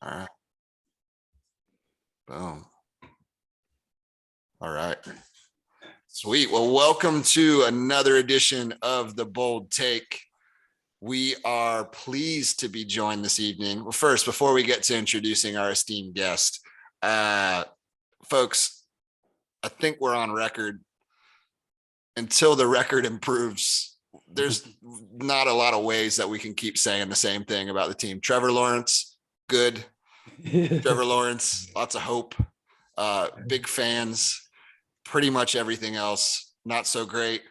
All right. Boom. All right. Sweet. Well, welcome to another edition of The Bold Take. We are pleased to be joined this evening. Well, first, before we get to introducing our esteemed guest, folks, I think we're on record. Until the record improves, there's not a lot of ways that we can keep saying the same thing about the team. Trevor Lawrence, good. Trevor Lawrence, lots of hope. Big fans. Pretty much everything else, not so great.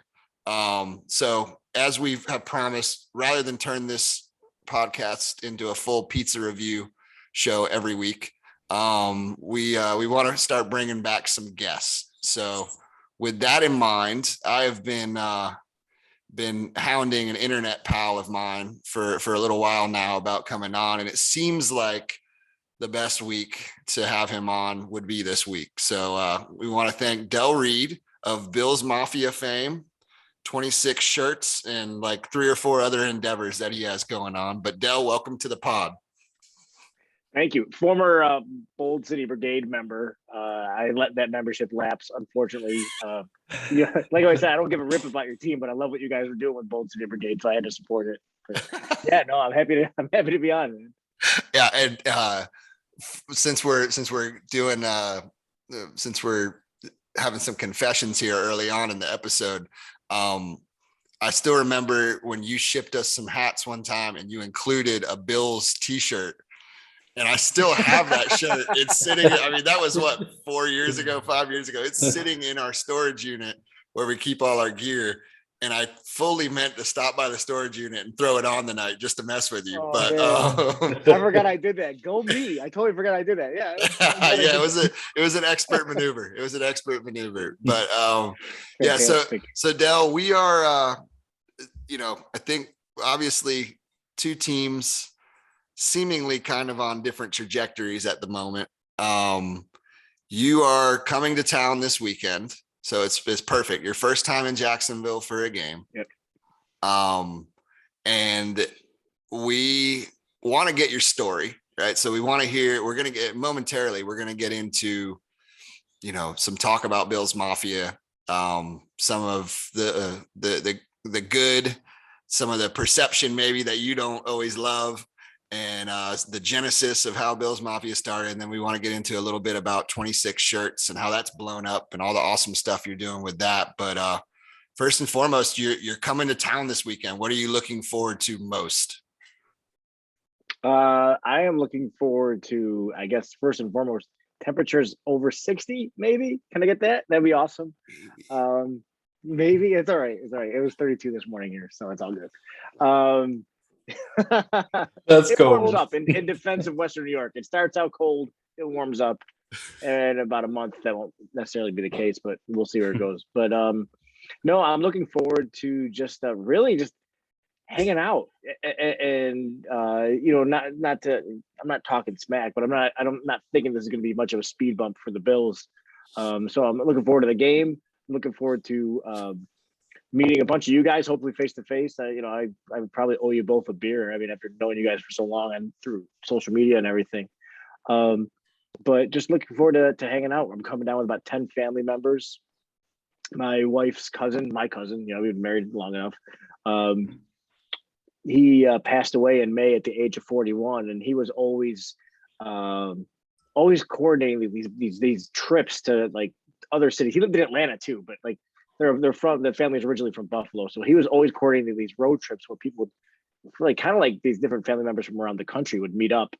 So as we have promised, rather than turn this podcast into a full pizza review show every week, we want to start bringing back some guests. So with that in mind, I have been hounding an internet pal of mine for a little while now about coming on, and it seems like the best week to have him on would be this week. So we want to thank Reid of Bills Mafia fame, 26 shirts, and like 3 or 4 other endeavors that he has going on. But Del, welcome to the pod. Thank you. Former Bold City Brigade member. I let that membership lapse, unfortunately. Like I said, I don't give a rip about your team, but I love what you guys are doing with Bold City Brigade, so I had to support it. But, yeah, no, I'm happy to be on, man. Yeah, and since we're doing since we're having some confessions here early on in the episode, I still remember when you shipped us some hats one time and you included a Bills t-shirt, and I still have that shirt. It's sitting, I mean, that was what, 5 years ago. It's sitting in our storage unit where we keep all our gear. And I fully meant to stop by the storage unit and throw it on the night just to mess with you. I forgot I did that. Go me. I totally forgot I did that. Yeah. Yeah, it was an expert maneuver. But yeah, so Del, we are I think obviously 2 teams seemingly kind of on different trajectories at the moment. You are coming to town this weekend. So it's perfect. Your first time in Jacksonville for a game. Yep. And we want to get your story, right? So we want to hear, we're going to get into, some talk about Bills Mafia, some of the good, some of the perception maybe that you don't always love, and the genesis of how Bills Mafia started. And then we want to get into a little bit about 26 shirts and how that's blown up and all the awesome stuff you're doing with that. But first and foremost, you're coming to town this weekend. What are you looking forward to most? I am looking forward to, I guess, first and foremost, temperatures over 60, maybe. Can I get that? That'd be awesome. Maybe. It's all right. It was 32 this morning here, so it's all good. That's cold. It warms up in defense of Western New York. It starts out cold, it warms up, and about a month that won't necessarily be the case, but we'll see where it goes. But no, I'm looking forward to just really just hanging out, and not to. I'm not talking smack, but I'm not thinking this is going to be much of a speed bump for the Bills. So I'm looking forward to the game. I'm looking forward to meeting a bunch of you guys, hopefully face to face. I would probably owe you both a beer. I mean, after knowing you guys for so long and through social media and everything. But just looking forward to hanging out. I'm coming down with about 10 family members. My wife's cousin, my cousin, we've been married long enough. He passed away in May at the age of 41, and he was always coordinating these trips to like other cities. He lived in Atlanta too, but like the family's originally from Buffalo. So he was always coordinating these road trips where people would kind of like these different family members from around the country would meet up.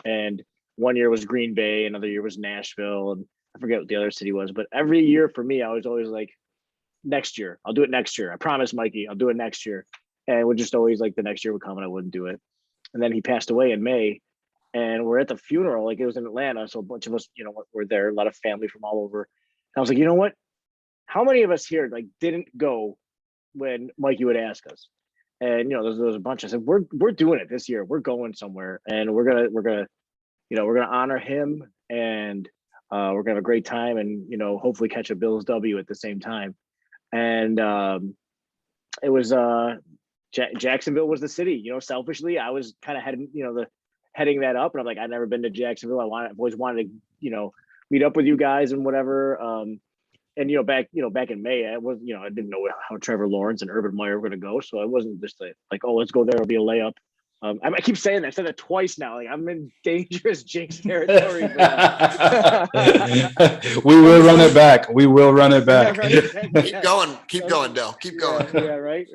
And one year was Green Bay, another year was Nashville, and I forget what the other city was. But every year for me, I was always like, next year, I'll do it next year. I promise, Mikey, I'll do it next year. And it would just always like the next year would come and I wouldn't do it. And then he passed away in May, and we're at the funeral. Like, it was in Atlanta, so a bunch of us, were there, a lot of family from all over. And I was like, you know what? How many of us here like didn't go when Mikey would ask us? And there was a bunch. I said, we're doing it this year. We're going somewhere, and we're gonna honor him, and we're gonna have a great time, and hopefully catch a Bills W at the same time. And it was Jacksonville was the city. Selfishly, I was kind of heading. heading that up, and I'm like, I've never been to Jacksonville. I've always wanted to, meet up with you guys and whatever. And back in May, I didn't know how Trevor Lawrence and Urban Meyer were going to go, so I wasn't just like, oh, let's go there. It'll be a layup. I keep saying that. I said that twice now. Like, I'm in dangerous jinx territory. We will run it back. We will run it back. Yeah, right? Keep going, Del. Keep going. Yeah, right.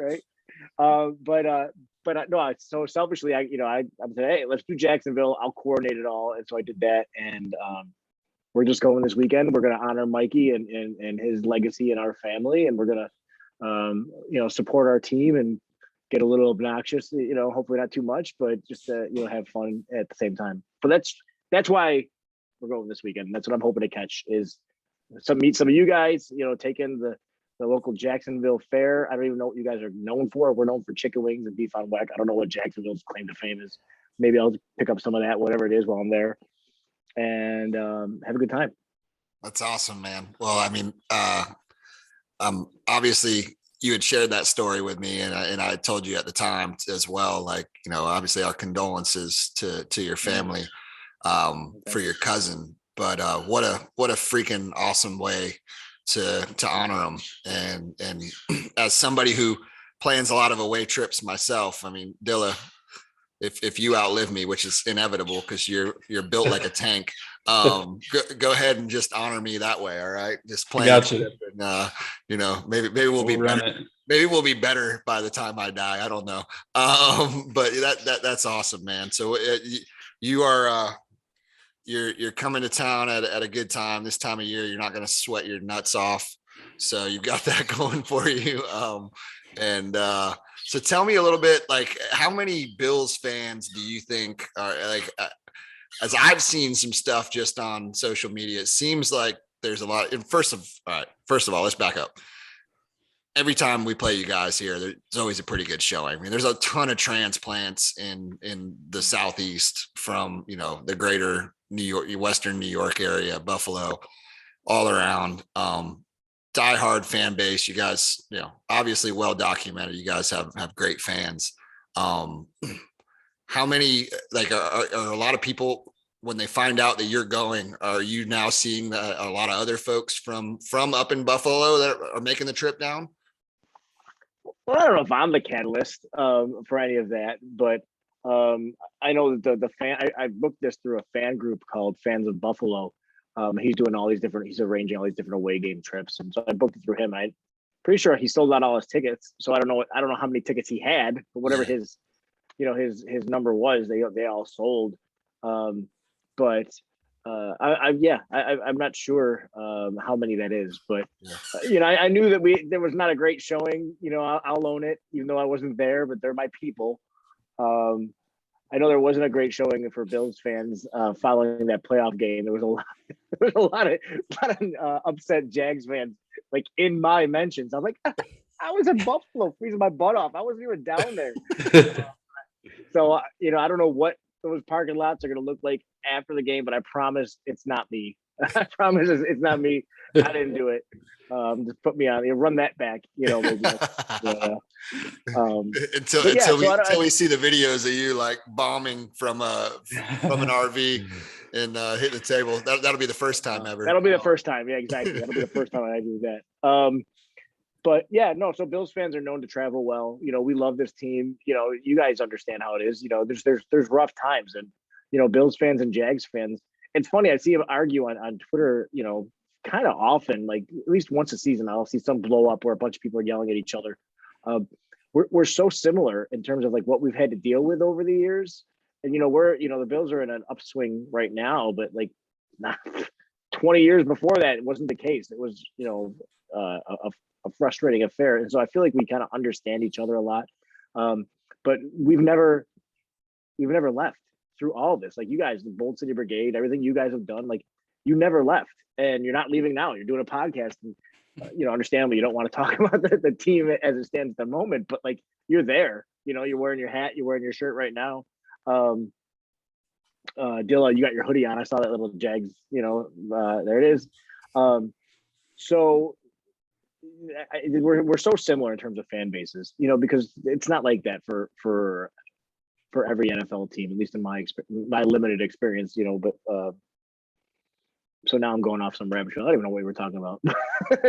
No. So selfishly, I'm saying, hey, let's do Jacksonville. I'll coordinate it all, and so I did that. And we're just going this weekend. We're going to honor Mikey and his legacy and our family, and we're going to support our team and get a little obnoxious, hopefully not too much, but just have fun at the same time. But that's why we're going this weekend. That's what I'm hoping to catch is meet some of you guys, take in the local Jacksonville fair. I don't even know what you guys are known for. We're known for chicken wings and beef on whack. I don't know what Jacksonville's claim to fame is. Maybe I'll pick up some of that, whatever it is, while I'm there, and have a good time. That's awesome, man. Well, I mean, obviously you had shared that story with me, and I told you at the time as well, like, obviously our condolences to your family, for your cousin, but what a freaking awesome way to honor him. And as somebody who plans a lot of away trips myself, I mean, Dilla, if you outlive me, which is inevitable because you're built like a tank, go ahead and just honor me that way. All right, just plan. Gotcha. And maybe we'll be better. Maybe we'll be better by the time I die. I don't know. But that's awesome, man. So you are you're coming to town at a good time. This time of year, you're not going to sweat your nuts off. So you've got that going for you. So tell me a little bit, like, how many Bills fans do you think are like, as I've seen some stuff just on social media, it seems like there's a lot. And first of all, let's back up. Every time we play you guys here, there's always a pretty good showing. I mean, there's a ton of transplants in the Southeast from, the greater New York, Western New York area, Buffalo, all around. Diehard fan base. You guys, obviously well documented. You guys have great fans. How many, like, are a lot of people, when they find out that you're going, are you now seeing a lot of other folks from up in Buffalo that are making the trip down? Well, I don't know if I'm the catalyst for any of that, but I know that the fan. I booked this through a fan group called Fans of Buffalo. He's doing he's arranging all these different away game trips, and so I booked it through him. I'm pretty sure he sold out all his tickets, so I don't know how many tickets he had, but whatever his number was, they all sold. But I'm not sure how many that is, but I knew that there was not a great showing. I'll own it, even though I wasn't there, but they're my people. I know there wasn't a great showing for Bills fans following that playoff game. There was a lot of upset Jags fans, like, in my mentions. I'm like, I was in Buffalo freezing my butt off. I wasn't even down there. So I don't know what those parking lots are going to look like after the game, but I promise it's not me. I promise it's not me. I didn't do it. Just put me on. Run that back. Maybe. Until we see the videos of you like bombing from an RV and hitting the table. That'll be the first time ever. That'll be the first time. Yeah, exactly. That'll be the first time I do that. But yeah, no. So Bills fans are known to travel well. We love this team. You guys understand how it is. There's rough times, and Bills fans and Jags fans. It's funny. I see them argue on Twitter. Kind of often, like at least once a season, I'll see some blow up where a bunch of people are yelling at each other. We're so similar in terms of like what we've had to deal with over the years, and the Bills are in an upswing right now, but like 20 years before that, it wasn't the case. It was a frustrating affair, and so I feel like we kind of understand each other a lot. But we've never left through all of this. Like, you guys, the Bold City Brigade, everything you guys have done, like, you never left, and you're not leaving now. You're doing a podcast, and understandably, you don't want to talk about the team as it stands at the moment, but like, you're there. You're wearing your hat, you're wearing your shirt right now. Dilla, you got your hoodie on. I saw that little Jags. There it is. So we're so similar in terms of fan bases. Because it's not like that for for every NFL team, at least in my limited experience, but so now I'm going off some rabbit trail. I don't even know what we were talking about.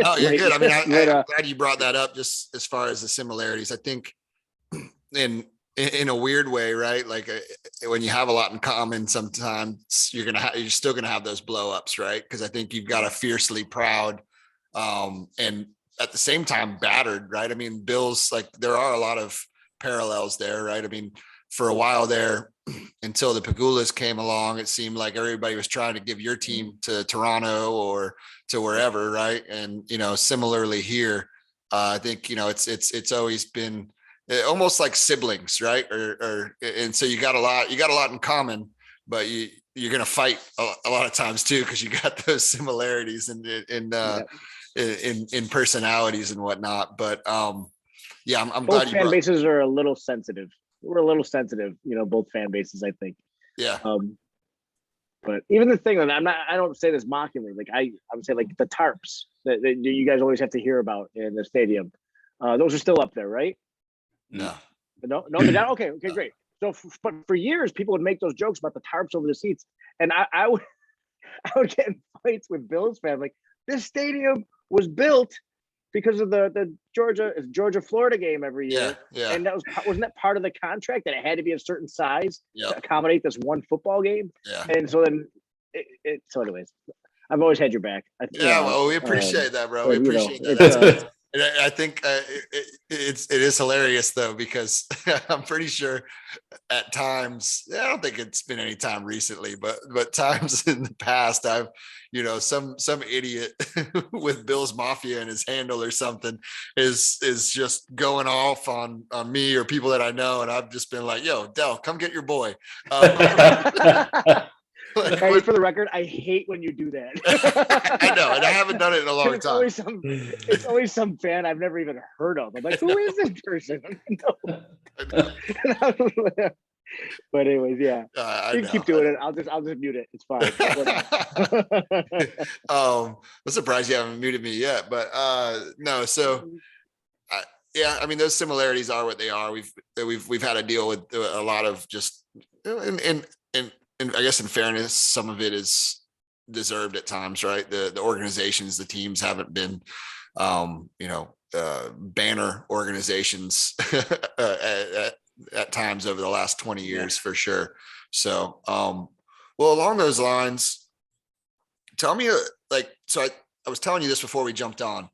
Oh, you're good. I mean, I'm But, glad you brought that up just as far as the similarities. I think in a weird way, right? Like when you have a lot in common, sometimes you're still gonna have those blow ups, right? Because I think you've got a fiercely proud and at the same time battered, right? I mean, Bills, like there are a lot of parallels there, right? I mean, for a while there, until the Pagulas came along, it seemed like everybody was trying to give your team to Toronto or to wherever, right? And similarly here, I think it's always been almost like siblings, right? And so you got a lot in common, but you're gonna fight a lot of times too because you got those similarities in personalities and whatnot. But yeah, I'm glad both fan bases are a little sensitive. We're a little sensitive, both fan bases, I think. Yeah. But even the thing that I don't say this mockingly, like I would say like the tarps that you guys always have to hear about in the stadium. Those are still up there, right? No, they're not. Okay, great. So, but for years, people would make those jokes about the tarps over the seats, and I would get in fights with Bills fans. Like, this stadium was built because of the Georgia Florida game every year, and wasn't that part of the contract that it had to be a certain size to accommodate this one football game? Yeah, and so then so anyways, I've always had your back. Well, we appreciate that, bro. We appreciate that. And I think it is hilarious though, because I'm pretty sure at times, I don't think it's been any time recently, but times in the past, I've, some idiot with Bill's Mafia and his handle or something is just going off on me or people that I know. And I've just been like, yo, Del, come get your boy. Hey, for the record, I hate when you do that. I know, and I haven't done it in a long time. It's always some fan I've never even heard of. I'm like, who is this person? But anyways, yeah, you can keep doing it. I'll just mute it. It's fine. I'm surprised you haven't muted me yet, but no. So, yeah, I mean, those similarities are what they are. We've had to deal with a lot of just and I guess in fairness, some of it is deserved at times, right? The organizations, the teams haven't been, banner organizations at times over the last 20 years for sure. So, well, along those lines, tell me, so I was telling you this before we jumped on.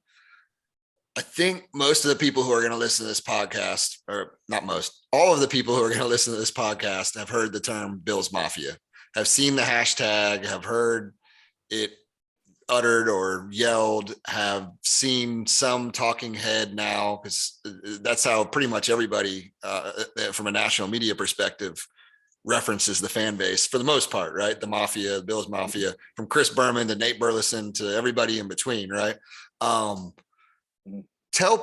I think most of the people who are going to listen to this podcast, or not most, all of the people who are going to listen to this podcast have heard the term Bills Mafia, have seen the hashtag, have heard it uttered or yelled, have seen some talking head now, because that's how pretty much everybody from a national media perspective references the fan base for the most part, right? The Mafia, the Bills Mafia, from Chris Berman to Nate Burleson to everybody in between, right?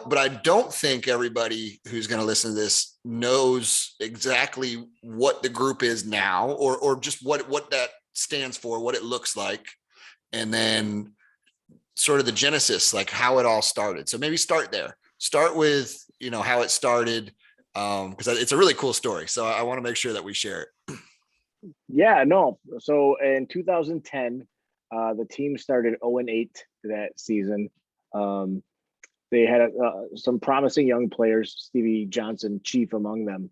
But I don't think everybody who's going to listen to this knows exactly what the group is now, or just what that stands for, what it looks like, and then sort of the genesis, like how it all started. So maybe start there. Start with, how it started, because it's a really cool story. So I want to make sure that we share it. Yeah, no. So in 2010, the team started 0-8 that season. They had some promising young players, Stevie Johnson, chief among them.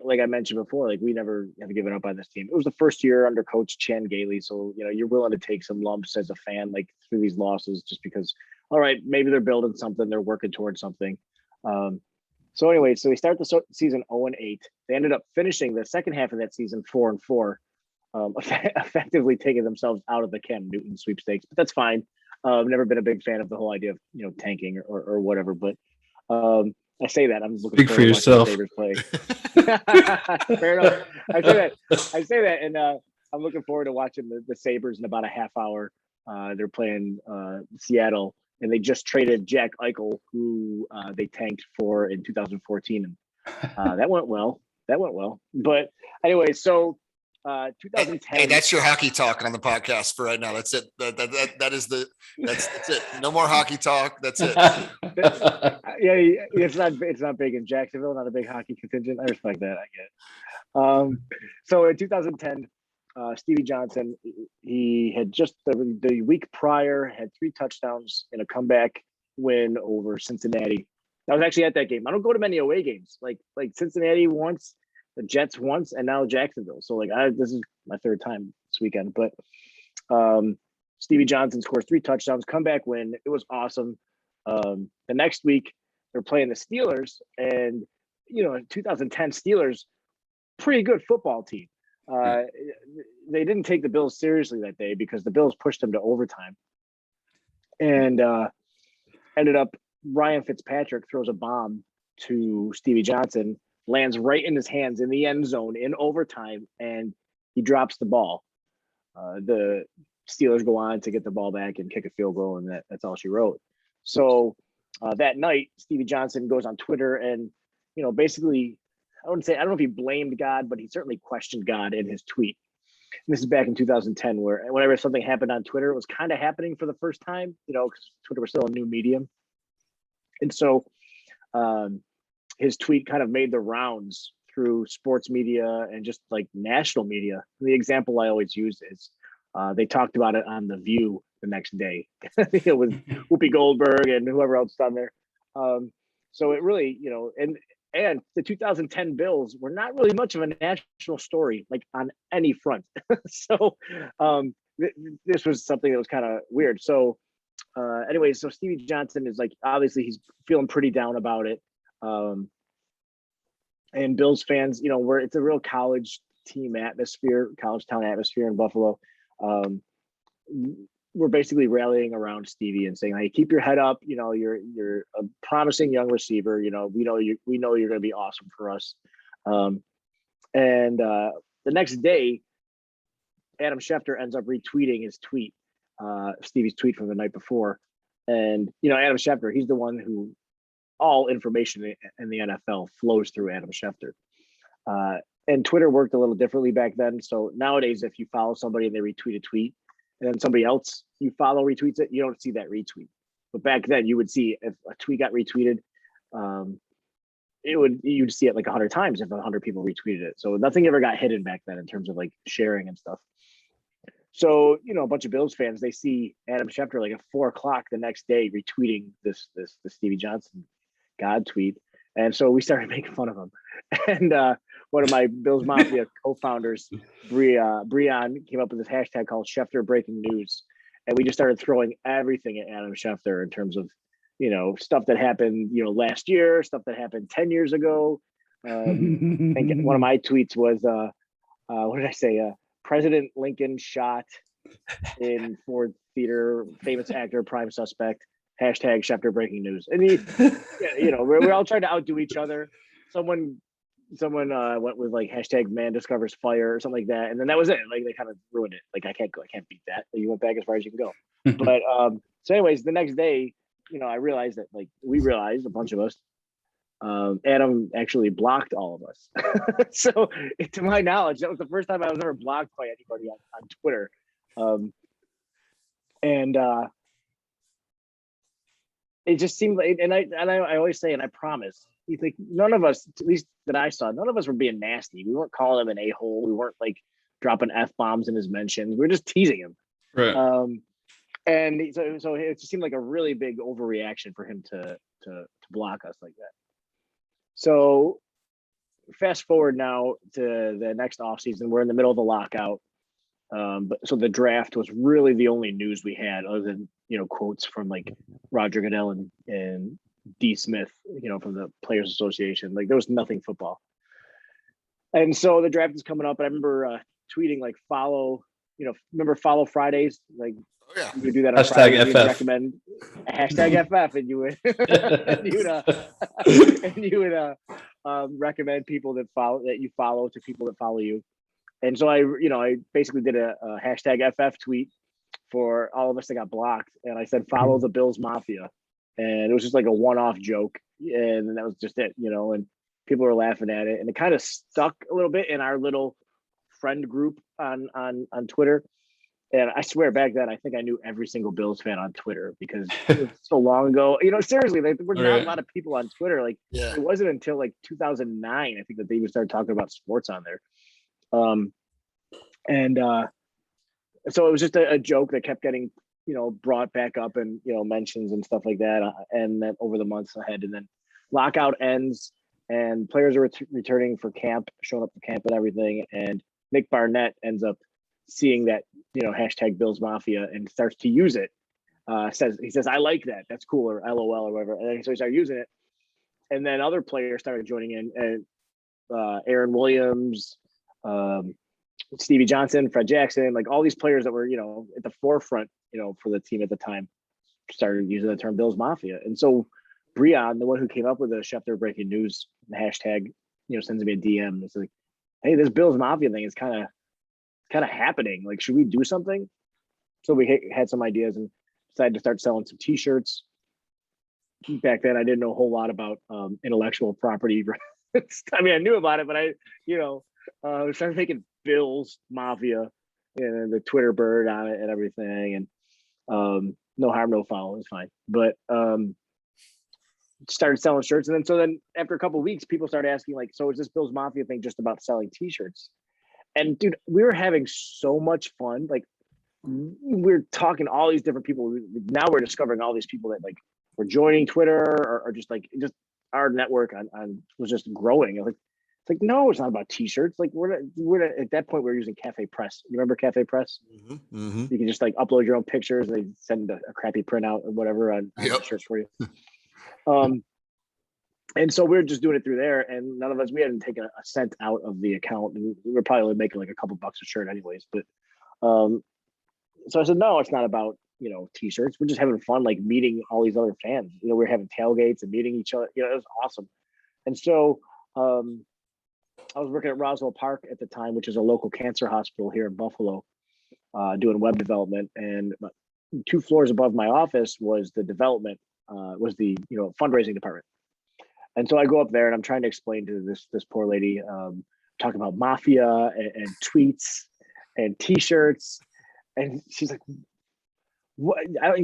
Like I mentioned before, like we never have given up on this team. It was the first year under Coach Chan Gailey. So, you're willing to take some lumps as a fan, like through these losses, just because, all right, maybe they're building something, they're working towards something. So they start the season 0-8. They ended up finishing the second half of that season 4-4, effectively taking themselves out of the Cam Newton sweepstakes, but that's fine. I've never been a big fan of the whole idea of tanking or whatever, but I say that I'm looking speak for yourself. Sabres play. Fair enough. I say that, and I'm looking forward to watching the Sabres in about a half hour. They're playing Seattle, and they just traded Jack Eichel, who they tanked for in 2014, and that went well. But anyway, so uh, 2010. Hey, that's your hockey talk on the podcast for right now. That's it. That's it. No more hockey talk. That's it. Yeah, it's not big in Jacksonville, not a big hockey contingent. I respect that. I get it. So in 2010, Stevie Johnson, he had just the week prior had 3 touchdowns in a comeback win over Cincinnati. I was actually at that game. I don't go to many away games, like Cincinnati once, the Jets once, and now Jacksonville. So this is my 3rd time this weekend. But Stevie Johnson scores 3 touchdowns, comeback win. It was awesome. The next week they're playing the Steelers, and 2010 Steelers, pretty good football team. They didn't take the Bills seriously that day because the Bills pushed them to overtime, and ended up Ryan Fitzpatrick throws a bomb to Stevie Johnson, lands right in his hands in the end zone in overtime, and he drops the ball. The Steelers go on to get the ball back and kick a field goal, and that's all she wrote. So that night, Stevie Johnson goes on Twitter and, basically, I don't know if he blamed God, but he certainly questioned God in his tweet. And this is back in 2010, where whenever something happened on Twitter, it was kind of happening for the first time, because Twitter was still a new medium. And so his tweet kind of made the rounds through sports media and just like national media. The example I always use is they talked about it on The View the next day. It was Whoopi Goldberg and whoever else on there. So it really, and the 2010 Bills were not really much of a national story, like on any front. So this was something that was kind of weird. So anyway, so Stevie Johnson is obviously he's feeling pretty down about it. And Bills fans, it's a real college team atmosphere, college town atmosphere in Buffalo. We're basically rallying around Stevie and saying, "Hey, keep your head up. You're a promising young receiver. We know you're going to be awesome for us." And the next day, Adam Schefter ends up retweeting his tweet, Stevie's tweet from the night before. And Adam Schefter, he's the one who all information in the NFL flows through Adam Schefter. And Twitter worked a little differently back then. So nowadays, if you follow somebody and they retweet a tweet, and then somebody else you follow retweets it, you don't see that retweet. But back then, you would see if a tweet got retweeted, you'd see it 100 times if 100 people retweeted it. So nothing ever got hidden back then in terms of sharing and stuff. So a bunch of Bills fans, they see Adam Schefter at 4:00 the next day retweeting this Stevie Johnson God tweet, and so we started making fun of him. And one of my Bills Mafia co-founders, Breon, came up with this hashtag called Schefter Breaking News. And we just started throwing everything at Adam Schefter in terms of, stuff that happened, last year, stuff that happened 10 years ago. I think one of my tweets was, what did I say? President Lincoln shot in Ford Theater, famous actor, prime suspect, hashtag Schefter Breaking News. And we're all trying to outdo each other. Someone went with hashtag man discovers fire or something like that, and then that was it. They kind of ruined it. I can't beat that. You went back as far as you can go. But so anyways, the next day, I realized that we realized, a bunch of us, Adam actually blocked all of us. So to my knowledge, that was the first time I was ever blocked by anybody on Twitter. And it just seemed and I always say, and I promise, you think none of us, at least that I saw, none of us were being nasty. We weren't calling him an a-hole. We weren't dropping F-bombs in his mentions. We were just teasing him. Right. And so it just seemed like a really big overreaction for him to block us like that. So fast forward now to the next offseason, we're in the middle of the lockout. But so the draft was really the only news we had, other than quotes from Roger Goodell and D. Smith, from the Players Association. There was nothing football. And so the draft is coming up. And I remember tweeting follow, remember follow Fridays? You would do that on Hashtag Fridays. You'd FF. recommend hashtag FF, and you would recommend people that you follow to people that follow you. And so I basically did a hashtag FF tweet for all of us that got blocked. And I said, follow the Bills Mafia. And it was just a one-off joke. And that was just it, and people were laughing at it. And it kind of stuck a little bit in our little friend group on Twitter. And I swear back then, I think I knew every single Bills fan on Twitter because it was so long ago. Seriously, there were not a lot of people on Twitter. Like, Yeah. it wasn't until like 2009, I think, that they even started talking about sports on there. So it was just a joke that kept getting, brought back up and, mentions and stuff like that. And then over the months ahead, and then lockout ends and players are returning for camp, showing up for camp and everything. And Nick Barnett ends up seeing that, hashtag Bills Mafia and starts to use it. He says, I like that. That's cool, or LOL or whatever. And then so he started using it. And then other players started joining in, and Aaron Williams, Stevie Johnson, Fred Jackson, like all these players that were, at the forefront, for the team at the time, started using the term Bills Mafia. And so Breon, the one who came up with the Schefter breaking news hashtag, sends me a DM. It's like, hey, this Bills Mafia thing is kind of happening. Like, should we do something? So we had some ideas and decided to start selling some t-shirts. Back then, I didn't know a whole lot about intellectual property. I mean, I knew about it, but I started making Bills Mafia and the Twitter bird on it and everything. And no harm, no foul. It was fine. But started selling shirts. And then after a couple of weeks, people started asking, like, so is this Bills Mafia thing just about selling t-shirts? And dude, we were having so much fun. Like, we're talking to all these different people. Now we're discovering all these people that like were joining Twitter or just our network on was just growing. It's like, no, it's not about t-shirts. Like we're at that point we were using Cafe Press. You remember Cafe Press? Mm-hmm. Mm-hmm. You can just like upload your own pictures and they send a crappy printout or whatever on the shirts for you. And so we were just doing it through there, and none of us, we hadn't taken a cent out of the account, and we were probably making like a couple bucks a shirt anyways. But so I said, no, it's not about t-shirts. We're just having fun, like meeting all these other fans. We're having tailgates and meeting each other. It was awesome. And so I was working at Roswell Park at the time, which is a local cancer hospital here in Buffalo, doing web development. And 2 floors above my office was the development, was the fundraising department. And so I go up there and I'm trying to explain to this poor lady, talking about mafia and tweets and t-shirts, and she's like, "What?"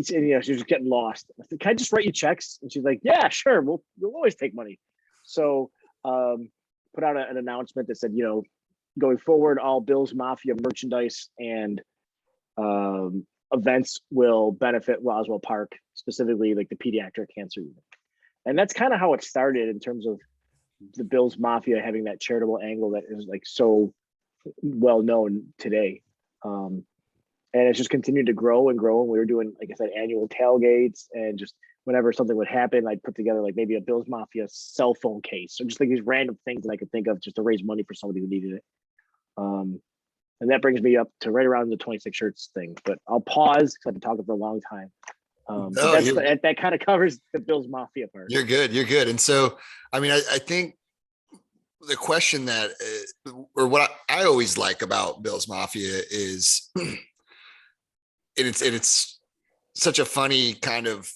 She was just getting lost. I said, "Can I just write you checks?" And she's like, "Yeah, sure. We'll always take money." So put out an announcement that said, going forward, all Bills Mafia merchandise and events will benefit Roswell Park, specifically like the pediatric cancer unit. And that's kind of how it started in terms of the Bills Mafia having that charitable angle that is like so well known today. And it's just continued to grow and grow. And we were doing, like I said, annual tailgates, and just whenever something would happen, I'd put together like maybe a Bills Mafia cell phone case, or just like these random things that I could think of just to raise money for somebody who needed it. And that brings me up to right around the 26 shirts thing, but I'll pause because I've been talking for a long time. That kind of covers the Bills Mafia part. You're good. And so, I mean, I think the question that, or what I always like about Bills Mafia is, it's such a funny kind of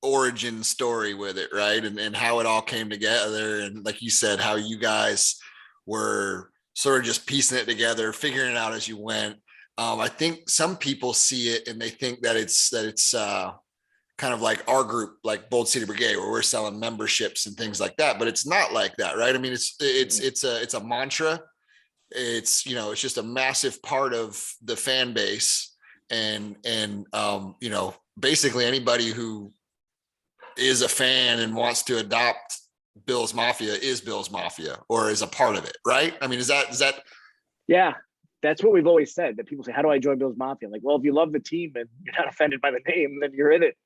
origin story with it, right? And how it all came together. And like you said, how you guys were sort of just piecing it together, figuring it out as you went. I think some people see it and they think that it's kind of like our group, like Bold City Brigade, where we're selling memberships and things like that, but it's not like that, right? I mean, it's a mantra. It's just a massive part of the fan base, and basically anybody who is a fan and wants to adopt Bills Mafia is Bills Mafia, or is a part of it, right? I mean, is that? Yeah. That's what we've always said, that people say, how do I join Bills Mafia? Like, well, if you love the team and you're not offended by the name, then you're in it,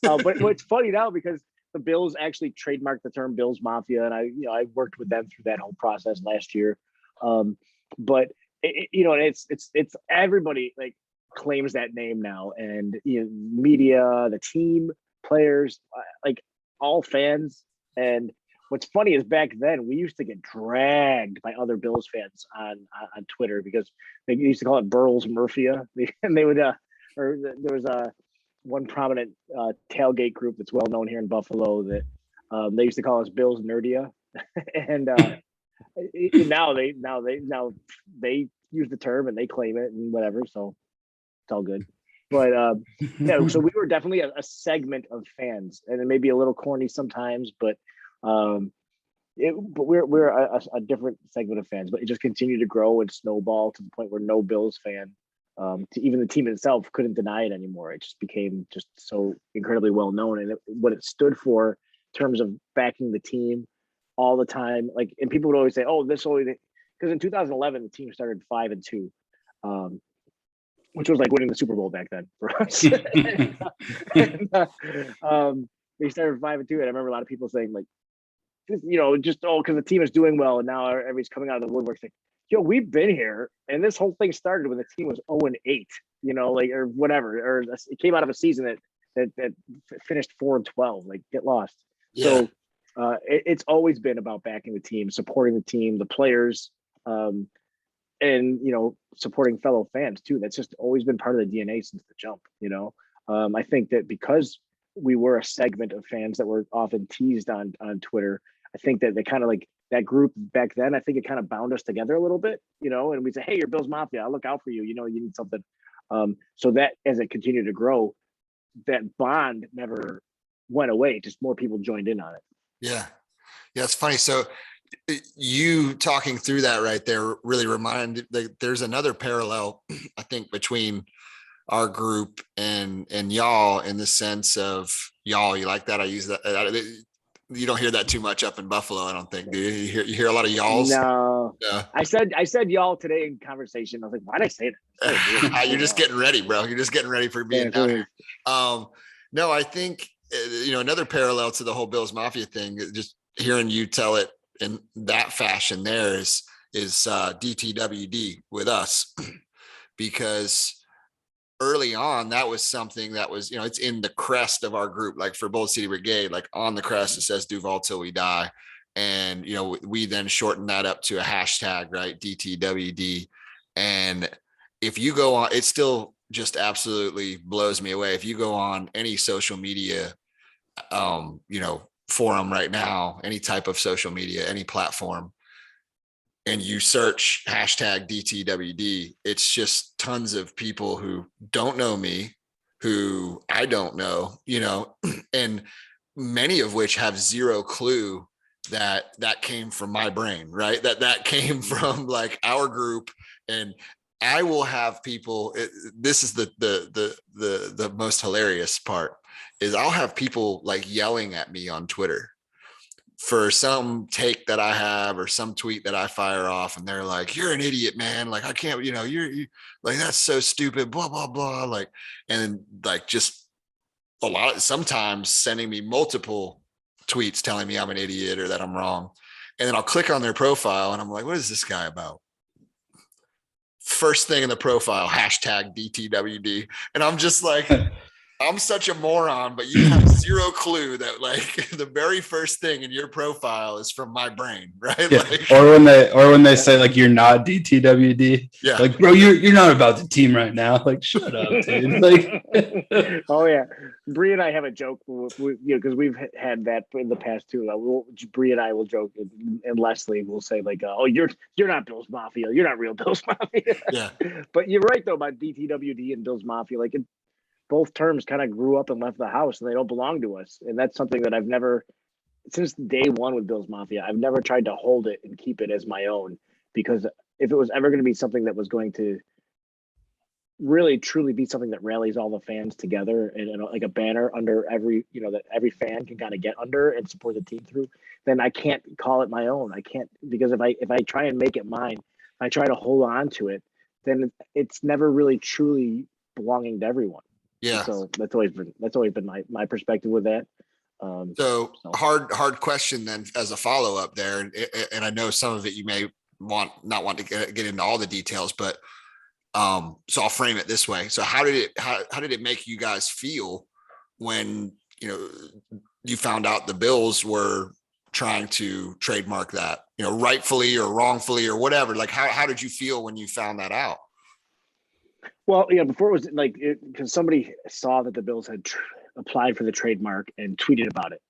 But it's funny now because the Bills actually trademarked the term Bills Mafia. And I worked with them through that whole process last year. But it's everybody like claims that name now, and media, the team, players, like all fans. And what's funny is back then we used to get dragged by other Bills fans on Twitter because they used to call it Burles Murphia, and they would there was one prominent tailgate group that's well known here in Buffalo that they used to call us Bills Nerdia, and now they use the term and they claim it and whatever, so it's all good. But yeah, so we were definitely a segment of fans, and it may be a little corny sometimes, but we're a different segment of fans. But it just continued to grow and snowball to the point where no Bills fan, to even the team itself, couldn't deny it anymore. It just became just so incredibly well known, and what it stood for in terms of backing the team all the time. Like, and people would always say, "Oh, this only," because in 2011 the team started 5-2. Which was like winning the Super Bowl back then for us. and, they started 5-2, and I remember a lot of people saying, like, just because the team is doing well, and now everybody's coming out of the woodwork saying, "Yo, we've been here," and this whole thing started when the team was 0-8, like, or whatever, or it came out of a season that finished 4-12, like, get lost. Yeah. So it's always been about backing the team, supporting the team, the players. And supporting fellow fans too. That's just always been part of the DNA since the jump. I think that because we were a segment of fans that were often teased on Twitter, I think that they kind of, like, that group back then, I think it kind of bound us together a little bit, and we'd say, "Hey, you're Bills Mafia, I'll look out for you, you need something." So that, as it continued to grow, that bond never went away, just more people joined in on it. Yeah, it's funny. So you talking through that right there really reminded, like, there's another parallel, I think, between our group and y'all, in the sense of y'all. You like that? I use that. You don't hear that too much up in Buffalo, I don't think. Do you? You hear a lot of y'alls? No. Yeah. I said y'all today in conversation. I was like, why did I say that? You're just getting ready, bro. You're just getting ready for being down here. No, I think another parallel to the whole Bills Mafia thing, just hearing you tell it in that fashion there, is DTWD with us, because early on that was something that was, it's in the crest of our group. Like, for Bold City Brigade, like, on the crest it says Duval till we die, and we then shortened that up to a hashtag, right? DTWD. And if you go on, it still just absolutely blows me away. If you go on any social media forum right now, any type of social media, any platform, and you search hashtag DTWD, it's just tons of people who don't know me, who I don't know, and many of which have zero clue that came from my brain, right? That came from, like, our group. And I will have people, this is the most hilarious part, is I'll have people, like, yelling at me on Twitter for some take that I have or some tweet that I fire off, and they're like, "You're an idiot, man. Like, I can't, you're like, that's so stupid, blah, blah, blah." Like, and, like, just sometimes sending me multiple tweets telling me I'm an idiot or that I'm wrong. And then I'll click on their profile and I'm like, what is this guy about? First thing in the profile, hashtag DTWD. And I'm just like, I'm such a moron, but you have zero clue that, like, the very first thing in your profile is from my brain, right? Yeah. Like, or when they say, like, you're not DTWD, yeah, like, bro, you're not about the team right now. Like, shut up, dude. Like, oh yeah, Bree and I have a joke, because we've had that in the past too. Bree and I will joke, and Leslie will say, like, "Oh, you're not Bills Mafia. You're not real Bills Mafia." yeah, But you're right though about DTWD and Bills Mafia. Like, both terms kind of grew up and left the house, and they don't belong to us. And that's something that I've never, since day one with Bills Mafia, I've never tried to hold it and keep it as my own, because if it was ever going to be something that was going to really truly be something that rallies all the fans together, and like a banner under every, that every fan can kind of get under and support the team through, then I can't call it my own. I can't, because if I try and make it mine, if I try to hold on to it, then it's never really truly belonging to everyone. yeah. And so that's always been my perspective with that. So hard question then, as a follow up there, and I know some of it you may not want to get into all the details, but so I'll frame it this way. So how did it make you guys feel when you found out the Bills were trying to trademark that, rightfully or wrongfully or whatever? Like, how did you feel when you found that out? Well, before it was like, because somebody saw that the Bills had applied for the trademark and tweeted about it,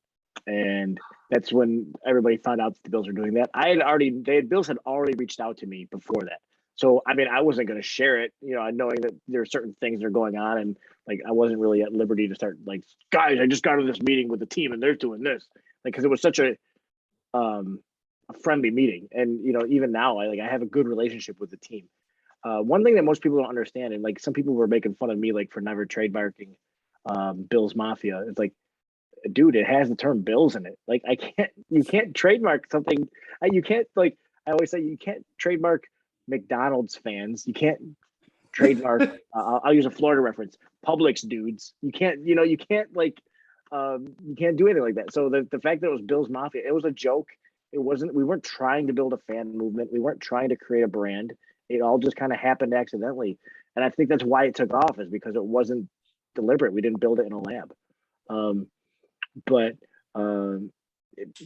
and that's when everybody found out that the Bills were doing that. Bills had already reached out to me before that. So, I mean, I wasn't going to share it, knowing that there are certain things that are going on. And like, I wasn't really at liberty to start like, guys, I just got to this meeting with the team and they're doing this. Like, cause it was such a friendly meeting. And, even now I have a good relationship with the team. One thing that most people don't understand, and like some people were making fun of me, like for never trademarking Bills Mafia. It's like, dude, it has the term Bills in it. Like you can't trademark something. You can't like, I always say you can't trademark McDonald's fans. You can't trademark, I'll use a Florida reference, Publix dudes. You can't, you can't like, you can't do anything like that. So the fact that it was Bills Mafia, it was a joke. We weren't trying to build a fan movement. We weren't trying to create a brand. It all just kind of happened accidentally. And I think that's why it took off, is because it wasn't deliberate. We didn't build it in a lab.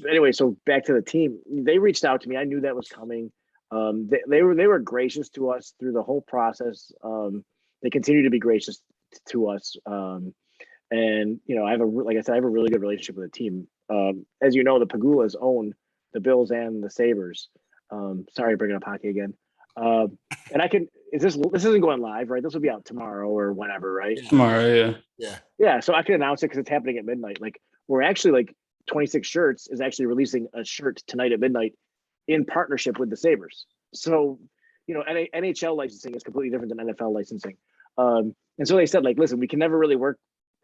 Anyway, so back to the team, they reached out to me. I knew that was coming. They were gracious to us through the whole process. They continue to be gracious to us. And I have like I said, I have a really good relationship with the team. As you know, the Pagulas own the Bills and the Sabres. Sorry, bringing up hockey again. And this isn't going live, right? This will be out tomorrow or whenever, right? Tomorrow, yeah. Yeah. So I can announce it because it's happening at midnight. Like, we're actually like 26 Shirts is actually releasing a shirt tonight at midnight in partnership with the Sabres. So, NHL licensing is completely different than NFL licensing. And so they said, like, listen, we can never really work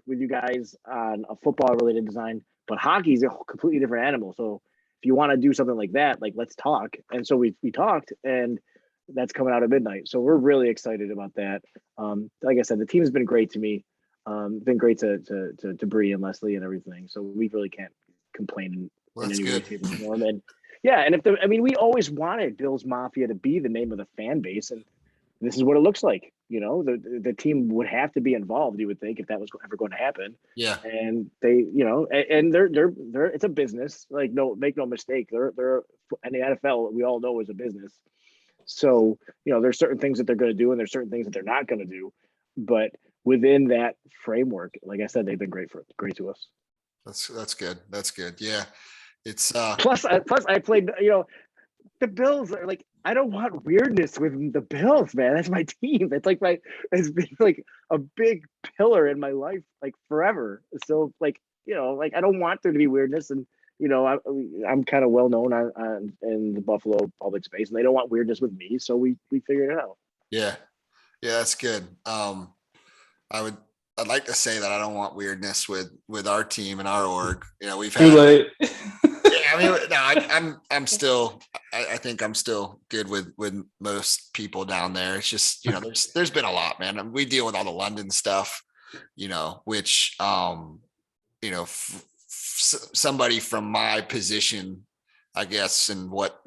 with you guys on a football related design, but hockey is a completely different animal. So if you want to do something like that, like, let's talk. And so we talked, and that's coming out at midnight. So we're really excited about that. Like I said, the team has been great to me. Been great to Bree and Leslie and everything. So we really can't complain in any way, shape, or form. And yeah, and we always wanted Bills Mafia to be the name of the fan base, and this is what it looks like. The team would have to be involved, you would think, if that was ever going to happen. Yeah. And they, and they're it's a business. Like, make no mistake, they're and the NFL, we all know, is a business. So, there's certain things that they're going to do and there's certain things that they're not going to do. But within that framework, like I said, they've been great to us. That's good. That's good. Yeah. It's plus I played, the Bills are like, I don't want weirdness with the Bills, man. That's my team. It's been like a big pillar in my life, like forever. So like, I don't want there to be weirdness. And, I'm kind of well known in the Buffalo public space, and they don't want weirdness with me. So we figured it out. Yeah. Yeah, that's good. I'd like to say that I don't want weirdness with our team and our org. We've had. Too late. I'm still. I think I'm still good with most people down there. It's just there's been a lot, man. We deal with all the London stuff, which somebody from my position, I guess, and what,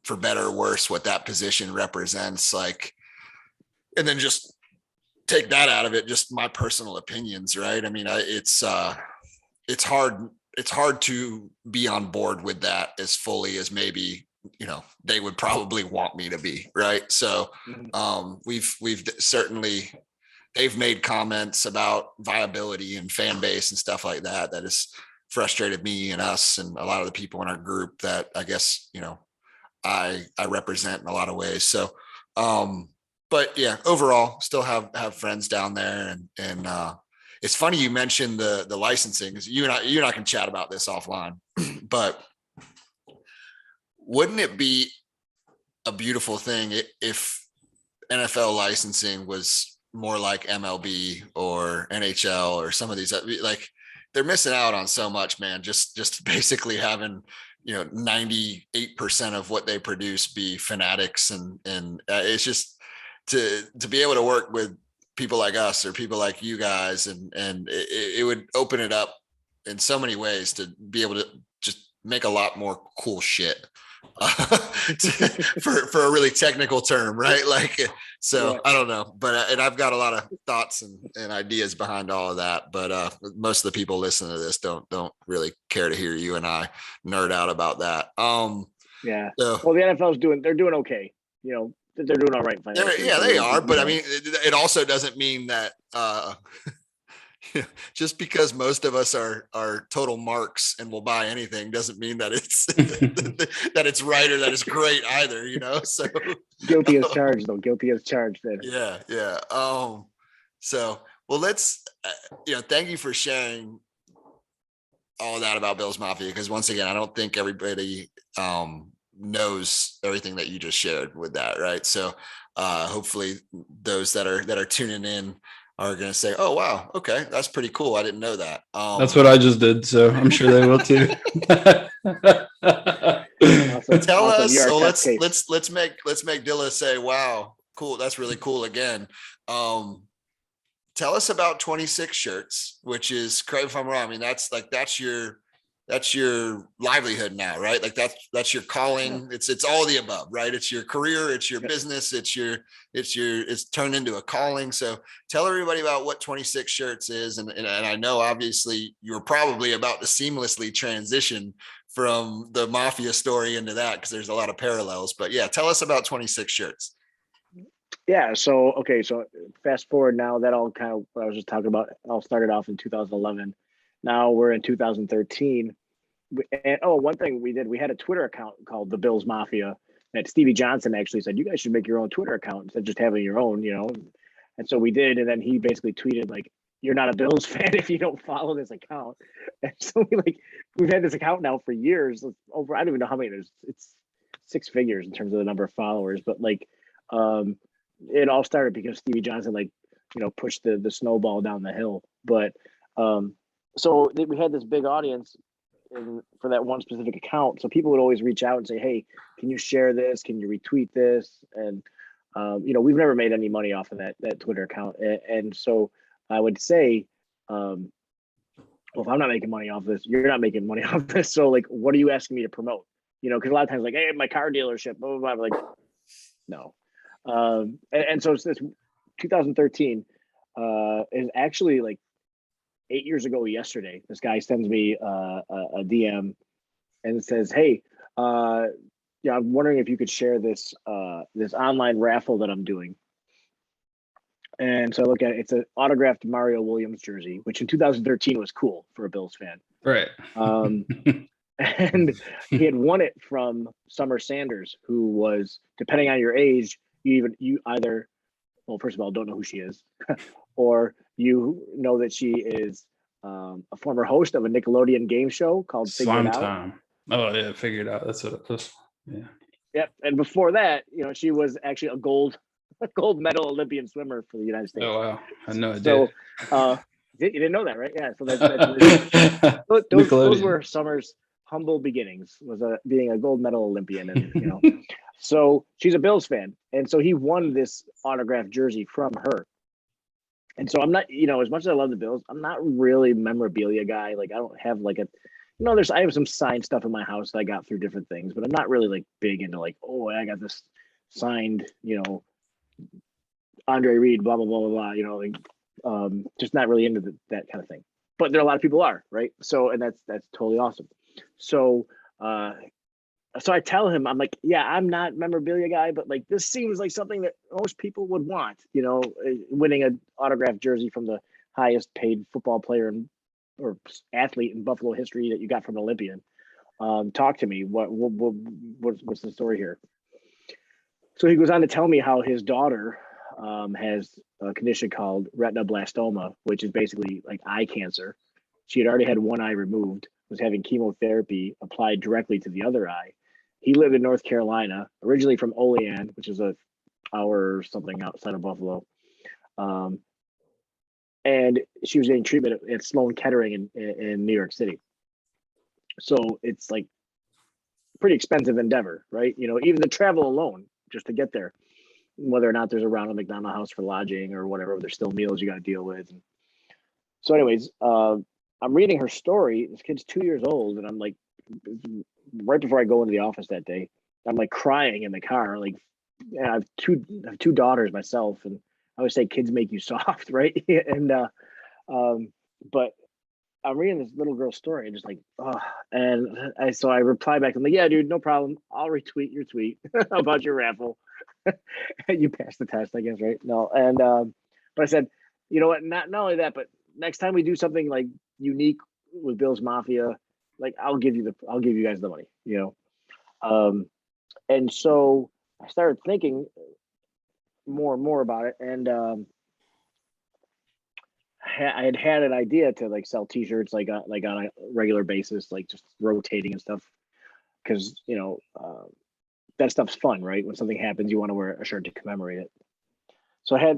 for better or worse, what that position represents, like, and then just take that out of it, just my personal opinions, right? I mean, it's hard to be on board with that as fully as maybe, they would probably want me to be, right? So we've certainly, they've made comments about viability and fan base and stuff like that has frustrated me and us and a lot of the people in our group that I guess, I represent in a lot of ways. So, but yeah, overall still have friends down there. And it's funny you mentioned the licensing, because you and I can chat about this offline, but wouldn't it be a beautiful thing if NFL licensing was more like MLB or NHL or some of these, like, they're missing out on so much, man. Just basically having, 98% of what they produce be fanatics. And it's just to be able to work with people like us or people like you guys. And it would open it up in so many ways to be able to just make a lot more cool shit. For a really technical term, right? Like, so yeah. I don't know, but and I've got a lot of thoughts and ideas behind all of that, but most of the people listening to this don't really care to hear you and I nerd out about that. Yeah. So, well, the NFL's they're doing okay. They're doing all right. Yeah, they are. But I mean, it also doesn't mean that Just because most of us are total marks and will buy anything doesn't mean that it's that it's right or that it's great either, So Guilty as charged, though. Guilty as charged. Then. yeah. So well, let's thank you for sharing all that about Bill's Mafia, because once again, I don't think everybody knows everything that you just shared with that, right? So hopefully those that are tuning in are going to say, oh wow, okay, that's pretty cool, I didn't know that. That's what I just did, so I'm sure they will too. Awesome. Tell Awesome. us. You are So test case. let's make Dilla say, wow, cool, that's really cool again. Tell us about 26 shirts, which is, correct me if I'm wrong, I mean, that's your livelihood now, right? Like that's your calling. Yeah. It's all the above, right? It's your career, it's your Yep. business, it's turned into a calling. So tell everybody about what 26 shirts is. And I know obviously you're probably about to seamlessly transition from the Mafia story into that, because there's a lot of parallels, but yeah, tell us about 26 shirts. Yeah. So, okay. So fast forward now, that all kind of what I was just talking about, all started off in 2011. Now we're in 2013. And one thing we did, we had a Twitter account called the Bills Mafia that Stevie Johnson actually said, you guys should make your own Twitter account instead of just having your own, And so we did. And then he basically tweeted like, you're not a Bills fan if you don't follow this account. And so we've had this account now for years. Over, I don't even know how many there's. It's six figures in terms of the number of followers, but it all started because Stevie Johnson pushed the snowball down the hill. But so we had this big audience for that one specific account. So people would always reach out and say, hey, can you share this? Can you retweet this? And we've never made any money off of that Twitter account. And so I would say, well, if I'm not making money off this, you're not making money off this. So what are you asking me to promote? Because a lot of times hey, my car dealership, blah, blah, blah. I'm like, no. And so this 2013 is actually 8 years ago yesterday. This guy sends me a DM and says, hey, I'm wondering if you could share this this online raffle that I'm doing. And so I look at it, it's an autographed Mario Williams jersey, which in 2013 was cool for a Bills fan. Right. And he had won it from Summer Sanders, who was, depending on your age, you either, well, first of all, don't know who she is, or you know that she is a former host of a Nickelodeon game show called Slime Figure It Out. Time. Oh yeah, figured out. That's what it was. Yeah. Yep. And before that, she was actually a gold medal Olympian swimmer for the United States. Oh wow, I had no idea. So you didn't know that, right? Yeah. So those were Summer's humble beginnings, was being a gold medal Olympian, and so she's a Bills fan, and so he won this autographed jersey from her. And so I'm not, as much as I love the Bills, I'm not really memorabilia guy. I don't have I have some signed stuff in my house that I got through different things, but I'm not really big into oh, I got this signed, Andre Reid, blah, blah, blah, blah, blah, just not really into that kind of thing. But there are a lot of people are, right? So, and that's totally awesome. So, so I tell him, I'm like, yeah, I'm not memorabilia guy, but this seems like something that most people would want, winning an autographed jersey from the highest paid football player or athlete in Buffalo history that you got from an Olympian. Talk to me. What's the story here? So he goes on to tell me how his daughter has a condition called retinoblastoma, which is basically eye cancer. She had already had one eye removed, was having chemotherapy applied directly to the other eye. He lived in North Carolina, originally from Olean, which is a hour or something outside of Buffalo. And she was getting treatment at Sloan Kettering in New York City. So it's pretty expensive endeavor, right? Even the travel alone just to get there, whether or not there's a Ronald McDonald House for lodging or whatever, there's still meals you got to deal with. So anyways, I'm reading her story. This kid's 2 years old, and I'm right before I go into the office that day, I'm crying in the car. I have two daughters myself, and I always say kids make you soft, right? And but I'm reading this little girl's story and just and so I reply back. I'm like, yeah, dude, no problem. I'll retweet your tweet about your raffle. You passed the test, I guess, right? No, and but I said, you know what? Not only that, but next time we do something like unique with Bill's Mafia, like I'll give you guys the money, and so I started thinking more and more about it, and I had an idea to like sell T-shirts like on a regular basis, like just rotating and stuff, because that stuff's fun, right? When something happens, you want to wear a shirt to commemorate it. So I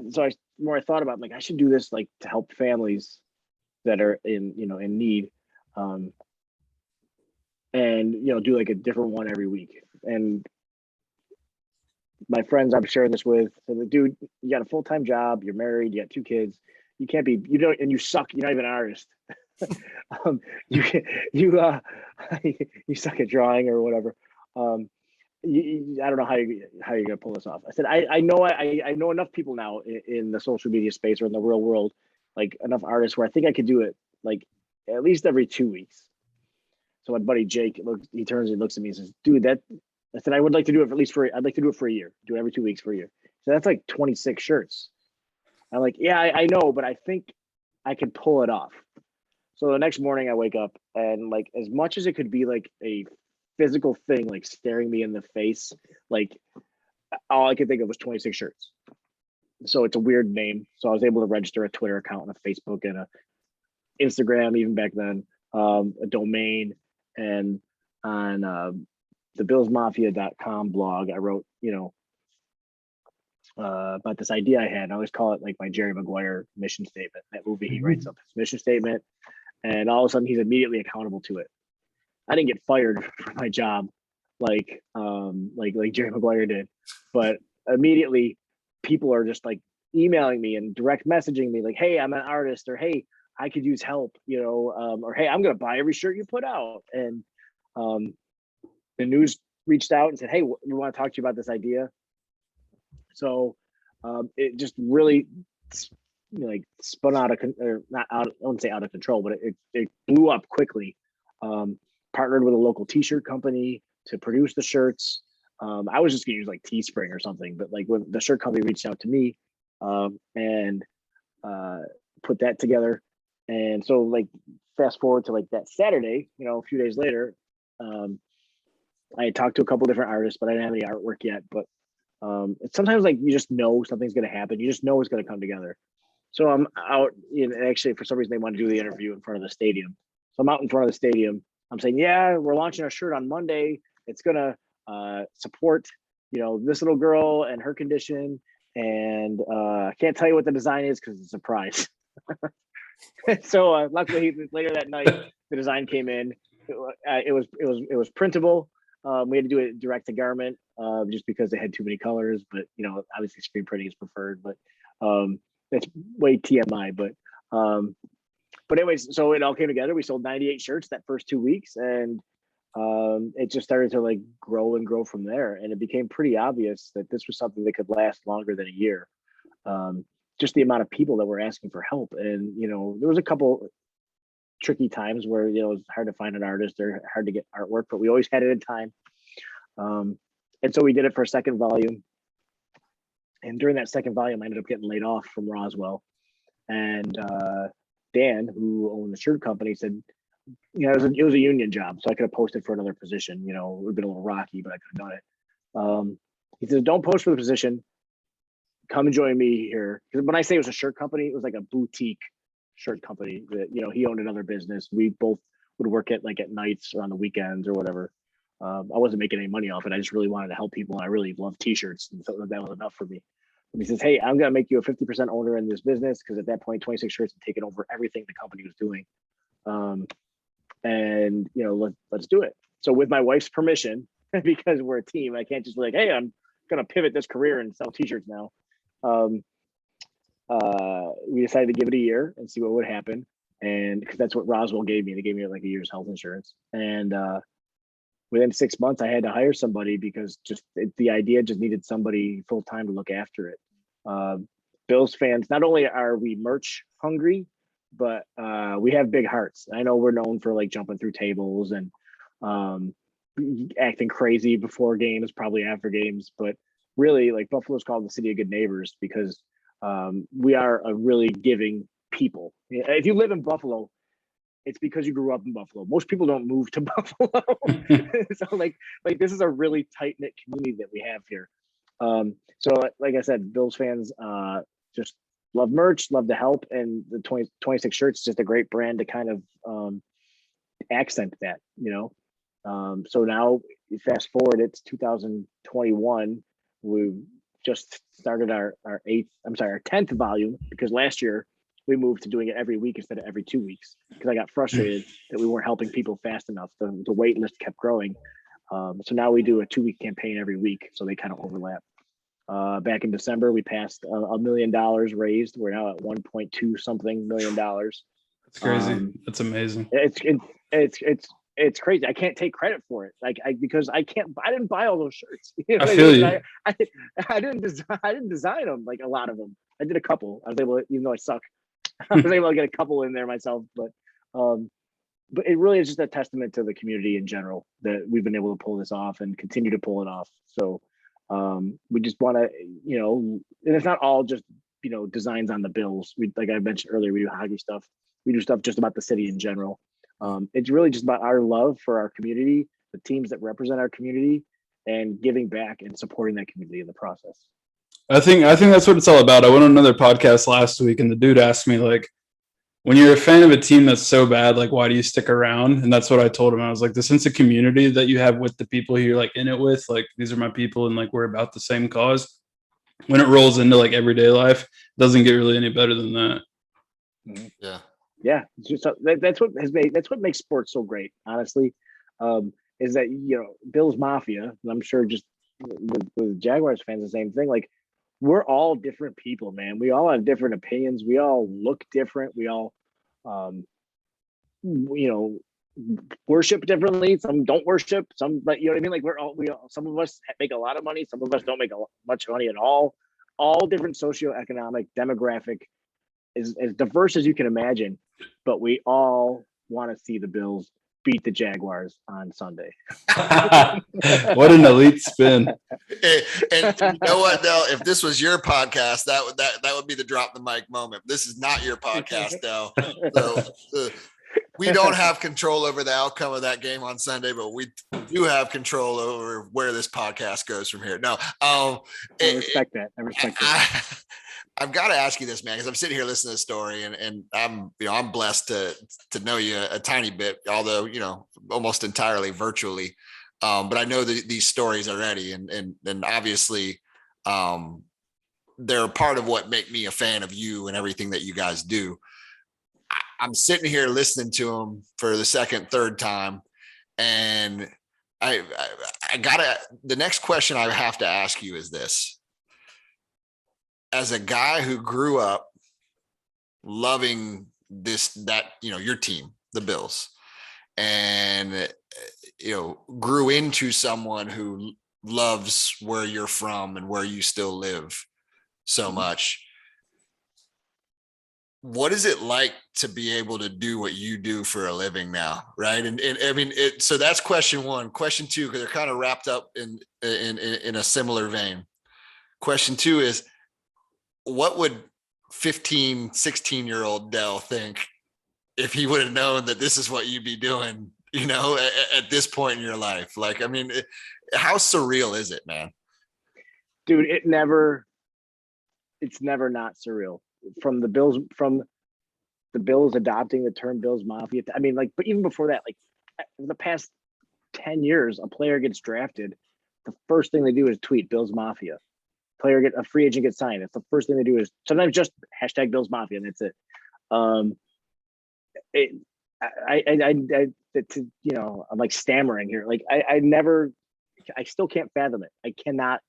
thought about, like, I should do this like to help families that are in need, and do like a different one every week. And my friends I'm sharing this with said, dude, you got a full-time job, you're married, you got 2 kids, and you suck, you're not even an artist. You you suck at drawing or whatever. I don't know how you're gonna pull this off. I said, I know enough people now in the social media space or in the real world, like enough artists where I think I could do it like at least every 2 weeks. So my buddy Jake he turns and looks at me and says, dude, I said, I'd like to do it for a year, do it every 2 weeks for a year. So that's like 26 shirts. I'm like, yeah, I know, but I think I could pull it off. So the next morning I wake up and, like, as much as it could be like a physical thing, like staring me in the face, like all I could think of was 26 shirts. So it's a weird name. So I was able to register a Twitter account and a Facebook and a Instagram, even back then, a domain, and on the billsmafia.com blog, I wrote, about this idea I had. I always call it like my Jerry Maguire mission statement. That movie, he writes up his mission statement, and all of a sudden he's immediately accountable to it. I didn't get fired from my job like Jerry Maguire did, but immediately people are just like emailing me and direct messaging me like, hey, I'm an artist, or hey, I could use help, or hey, I'm gonna buy every shirt you put out. And the news reached out and said, hey, we want to talk to you about this idea. So it just really spun out of, or not out, I wouldn't say out of control, but it blew up quickly. Partnered with a local T-shirt company to produce the shirts. I was just gonna use like Teespring or something, but like when the shirt company reached out to me and put that together. And so, like, fast forward to like that Saturday, a few days later, I had talked to a couple different artists, but I didn't have any artwork yet. But it's sometimes like you just know something's going to happen. You just know it's going to come together. So I'm out, actually, for some reason, they want to do the interview in front of the stadium. So I'm out in front of the stadium. I'm saying, yeah, we're launching a shirt on Monday. It's going to support, this little girl and her condition. And I can't tell you what the design is because it's a surprise. So luckily later that night, the design came in. It was printable. We had to do it direct to garment just because they had too many colors, but obviously screen printing is preferred, but that's way TMI. But anyways, so it all came together. We sold 98 shirts that first 2 weeks, and it just started to like grow and grow from there. And it became pretty obvious that this was something that could last longer than a year. Just the amount of people that were asking for help. And, there was a couple tricky times where, it was hard to find an artist or hard to get artwork, but we always had it in time. And so we did it for a second volume. And during that second volume, I ended up getting laid off from Roswell. And Dan, who owned the shirt company, said, it was a union job, so I could have posted for another position. It would have been a little rocky, but I could have done it. He said, don't post for the position. Come and join me here. Because when I say it was a shirt company, it was like a boutique shirt company that, he owned another business. We both would work at nights or on the weekends or whatever. I wasn't making any money off it. I just really wanted to help people, and I really love T-shirts, and so that was enough for me. And he says, hey, I'm going to make you a 50% owner in this business, because at that point, 26 shirts had taken over everything the company was doing. And, let's do it. So with my wife's permission, because we're a team, I can't just be like, hey, I'm going to pivot this career and sell T-shirts now. We decided to give it a year and see what would happen. And because that's what Roswell gave me. They gave me like a year's health insurance. And within 6 months, I had to hire somebody because the idea just needed somebody full time to look after it. Bills fans, not only are we merch hungry, but we have big hearts. I know we're known for like jumping through tables and acting crazy before games, probably after games, but really, like, Buffalo's called the city of good neighbors because we are a really giving people. If you live in Buffalo, it's because you grew up in Buffalo. Most people don't move to Buffalo. So like this is a really tight knit community that we have here. So like I said, Bills fans just love merch, love the help, and the 26 shirts is just a great brand to kind of accent that, So now fast forward, it's 2021. We just started our 10th volume, because last year we moved to doing it every week instead of every 2 weeks, because I got frustrated that we weren't helping people fast enough. The wait list kept growing. So now we do a 2-week campaign every week, so they kind of overlap. Back in December, we passed $1 million raised. We're now at 1.2 something million dollars. That's crazy. That's amazing. It's crazy. I can't take credit for it, because I didn't buy all those shirts. I feel you. I didn't design them, like a lot of them. I did a couple. I was able to, even though I suck, I was able to get a couple in there myself. But it really is just a testament to the community in general that we've been able to pull this off and continue to pull it off. So we just want to, and it's not all just, designs on the Bills. We, like I mentioned earlier, we do hockey stuff. We do stuff just about the city in general. It's really just about our love for our community, the teams that represent our community, and giving back and supporting that community in the process. I think that's what it's all about. I went on another podcast last week, and the dude asked me, like, when you're a fan of a team that's so bad, like, why do you stick around? And that's what I told him. I was like, the sense of community that you have with the people who you're like in it with, like, these are my people, and like we're about the same cause. When it rolls into like everyday life, it doesn't get really any better than that. Yeah. That's what makes sports so great, honestly. Is that, Bills Mafia, and I'm sure just with Jaguars fans, the same thing. Like, we're all different people, man. We all have different opinions. We all look different. We all, worship differently. Some don't worship. Some, but you know what I mean. Like, we all. Some of us make a lot of money. Some of us don't make much money at all. All different socioeconomic, demographic, as diverse as you can imagine. But we all want to see the Bills beat the Jaguars on Sunday. What an elite spin. And you know what, Del? If this was your podcast, that would be the drop the mic moment. This is not your podcast, Del. So we don't have control over the outcome of that game on Sunday, but we do have control over where this podcast goes from here. No, I respect that. I've got to ask you this, man, because I'm sitting here listening to the story, and I'm blessed to know you a tiny bit, although almost entirely virtually. But I know these stories already, and obviously, they're a part of what make me a fan of you and everything that you guys do. I'm sitting here listening to them for the second, third time, and I gotta. The next question I have to ask you is this. As a guy who grew up loving your team, the Bills, and, grew into someone who loves where you're from and where you still live so much. What is it like to be able to do what you do for a living now? Right. And I mean, so that's question one. Question two, because they're kind of wrapped up in a similar vein. Question two is, what would 15, 16-year-old Del think if he would have known that this is what you'd be doing, at this point in your life? Like, I mean, how surreal is it, man? Dude, it's never not surreal. From the Bills adopting the term Bills Mafia. I mean, like, but even before that, like, the past 10 years, a player gets drafted, the first thing they do is tweet Bills Mafia. A free agent gets signed. It's the first thing they do is sometimes just hashtag Bills Mafia, and that's it. I'm like stammering here. Like, I still can't fathom it. I cannot,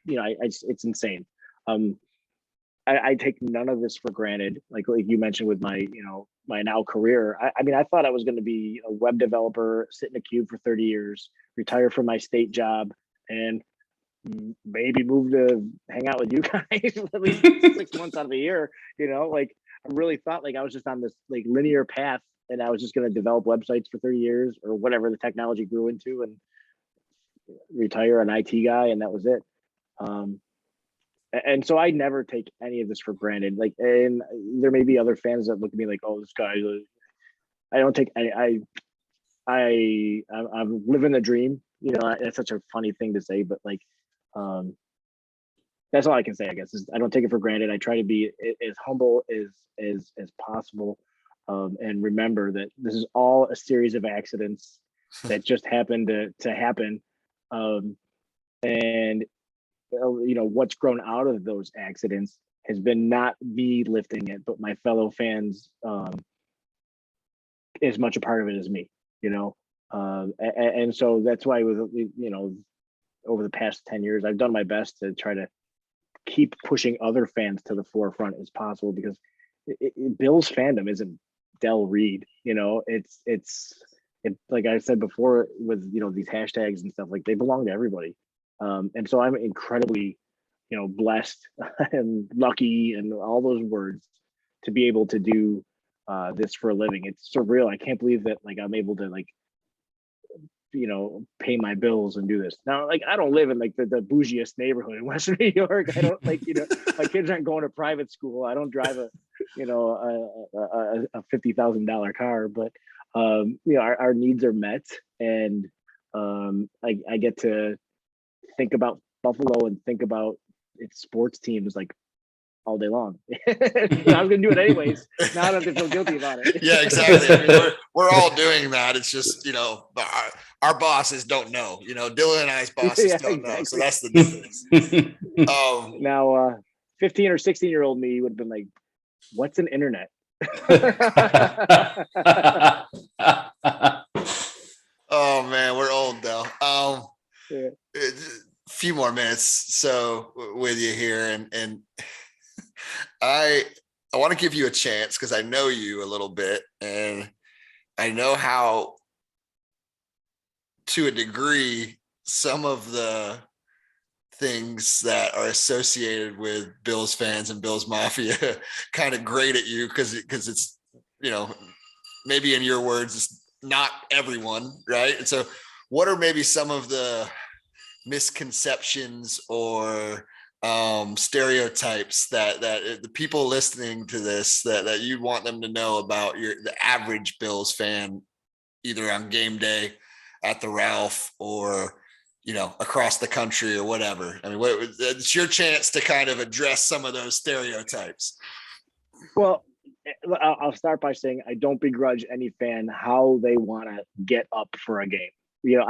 it's insane. I take none of this for granted. Like you mentioned with my, my now career. I mean, I thought I was going to be a web developer, sit in a cube for 30 years, retire from my state job, and maybe move to hang out with you guys at least 6 months out of the year. Like, I really thought like I was just on this like linear path, and I was just going to develop websites for 30 years or whatever the technology grew into, and retire an IT guy, and that was it. And so I never take any of this for granted. Like, and there may be other fans that look at me like, oh, this guy, I don't take any, I'm living the dream. You know, that's such a funny thing to say, but like, that's all I can say, I guess, is I don't take it for granted. I try to be as humble as possible. And remember that this is all a series of accidents that just happened to happen. And you know, what's grown out of those accidents has been not me lifting it, but my fellow fans, as much a part of it as me, you know. And so that's why, with, you know, over the past 10 years, I've done my best to try to keep pushing other fans to the forefront as possible, because Bills fandom isn't Del Reid, you know. It's like I said before, with, you know, these hashtags and stuff, like, they belong to everybody. And so I'm incredibly, you know, blessed and lucky and all those words to be able to do this for a living. It's surreal. I can't believe that, like, I'm able to, like, you know, pay my bills and do this. Now, like, I don't live in like the bougiest neighborhood in Western New York. I don't, like, you know, my kids aren't going to private school. I don't drive a, you know, a $50,000 car, but you know, our needs are met, and I get to think about Buffalo and think about its sports teams like all day long. I was gonna do it anyways. Now I don't have to feel guilty about it. Yeah, exactly. I mean, we're all doing that. It's just, you know, our bosses don't know. You know, Dylan and I's bosses don't know. So that's the difference. Now, 15 or 16-year-old me would have been like, "What's an internet?" Oh man, we're old though. Yeah. A few more minutes so with you here, and I want to give you a chance because I know you a little bit, and I know how, to a degree, some of the things that are associated with Bills fans and Bills Mafia kind of grate at you because it's, you know, maybe in your words, it's not everyone, right? And so what are maybe some of the misconceptions or stereotypes that the people listening to this that you want them to know about the average Bills fan, either on game day at the Ralph or, you know, across the country or whatever? I mean, it's your chance to kind of address some of those stereotypes. Well, I'll start by saying I don't begrudge any fan how they want to get up for a game. You know,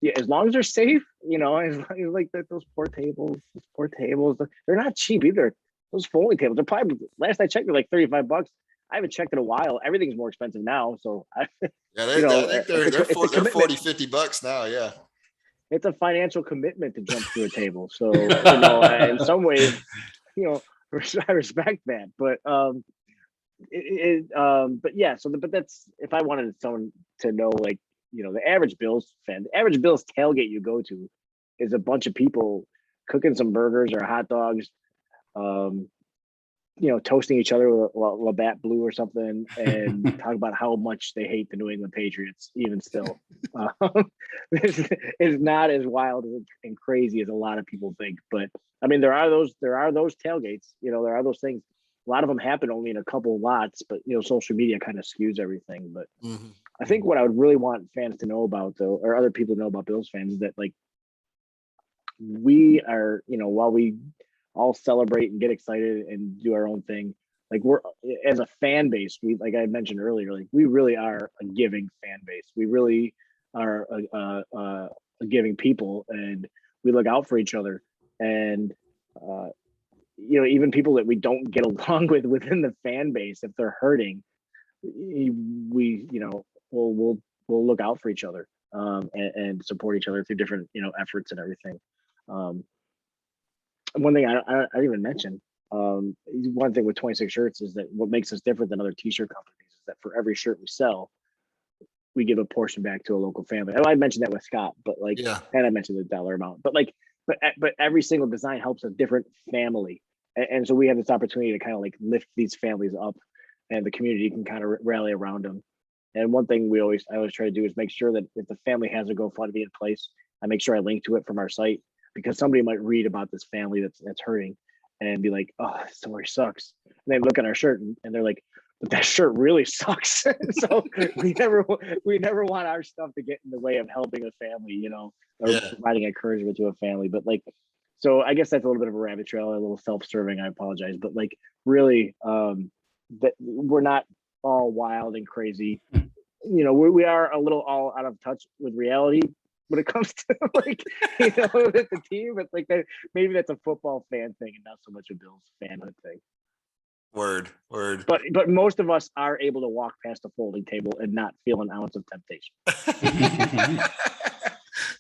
yeah, as long as they're safe, you know, as long as, like, those poor tables, they're not cheap either. Those folding tables, they're probably, last I checked, they're like $35. I haven't checked in a while. Everything's more expensive now. So yeah, you know, I think they're $40-$50 now. Yeah. It's a financial commitment to jump through a table. So, you know, in some ways, you know, I respect that, but but yeah, so but that's, if I wanted someone to know, like, you know, the average Bills fan, the average Bills tailgate you go to is a bunch of people cooking some burgers or hot dogs, you know, toasting each other with Labatt Blue or something, and talk about how much they hate the New England Patriots. Even still, this is not as wild and crazy as a lot of people think. But I mean, there are those tailgates. You know, there are those things. A lot of them happen only in a couple lots, but, you know, social media kind of skews everything. But I think what I would really want fans to know about, though, or other people to know about Bills fans, is that, like, we are, you know, while we all celebrate and get excited and do our own thing, like, we're, as a fan base, we, like I mentioned earlier, like, we really are a giving fan base. We really are a giving people, and we look out for each other. And you know, even people that we don't get along with within the fan base, if they're hurting, we, you know, we'll look out for each other, and support each other through different, you know, efforts and everything. One thing I didn't even mention, one thing with 26 shirts is that what makes us different than other t-shirt companies is that for every shirt we sell, we give a portion back to a local family. I mentioned that with Scott, but, like, Yeah. and I mentioned the dollar amount, but, like, but every single design helps a different family. And so we have this opportunity to kind of, like, lift these families up, and the community can kind of rally around them. And one thing I always try to do is make sure that if the family has a GoFundMe in place, I make sure I link to it from our site. because somebody might read about this family that's hurting and be like, oh, this story sucks. And they look at our shirt and they're like, but that shirt really sucks. So we never want our stuff to get in the way of helping a family, or providing encouragement to a family. But like, so I guess that's a little bit of a rabbit trail, a little self-serving. I apologize, but like, really, that we're not all wild and crazy. We are a little all out of touch with reality when it comes to like, with the team. But like that, maybe that's a football fan thing and not so much a Bills fanhood thing. Word. But most of us are able to walk past a folding table and not feel an ounce of temptation.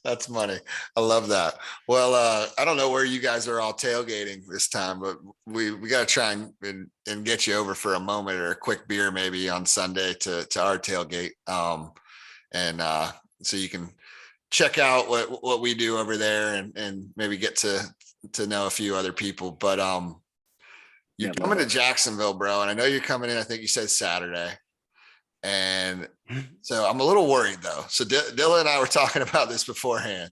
That's funny. I love that. Well, I don't know where you guys are all tailgating this time, but we got to try and get you over for a moment or a quick beer maybe on Sunday to our tailgate. So you can check out what we do over there and maybe get to know a few other people. But you're coming to Jacksonville, bro, and I know you're coming in. I think you said Saturday, and so I'm a little worried though. So Dylan and I were talking about this beforehand.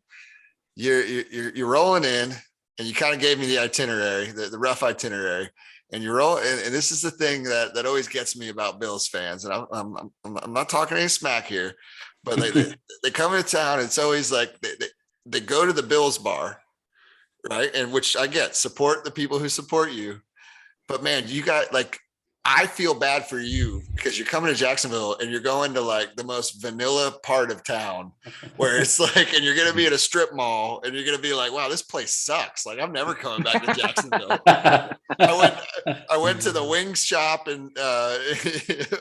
You're rolling in, and you kind of gave me the itinerary, the rough itinerary, and you're rolling. And this is the thing that always gets me about Bills fans. And I'm not talking any smack here, but they come into town. And it's always like they go to the Bills bar, right? And which I get, support the people who support you. But man, you got like, I feel bad for you because you're coming to Jacksonville and you're going to like the most vanilla part of town where it's like, and you're going to be at a strip mall and you're going to be like, wow, this place sucks. Like I'm never coming back to Jacksonville. I went to the wings shop and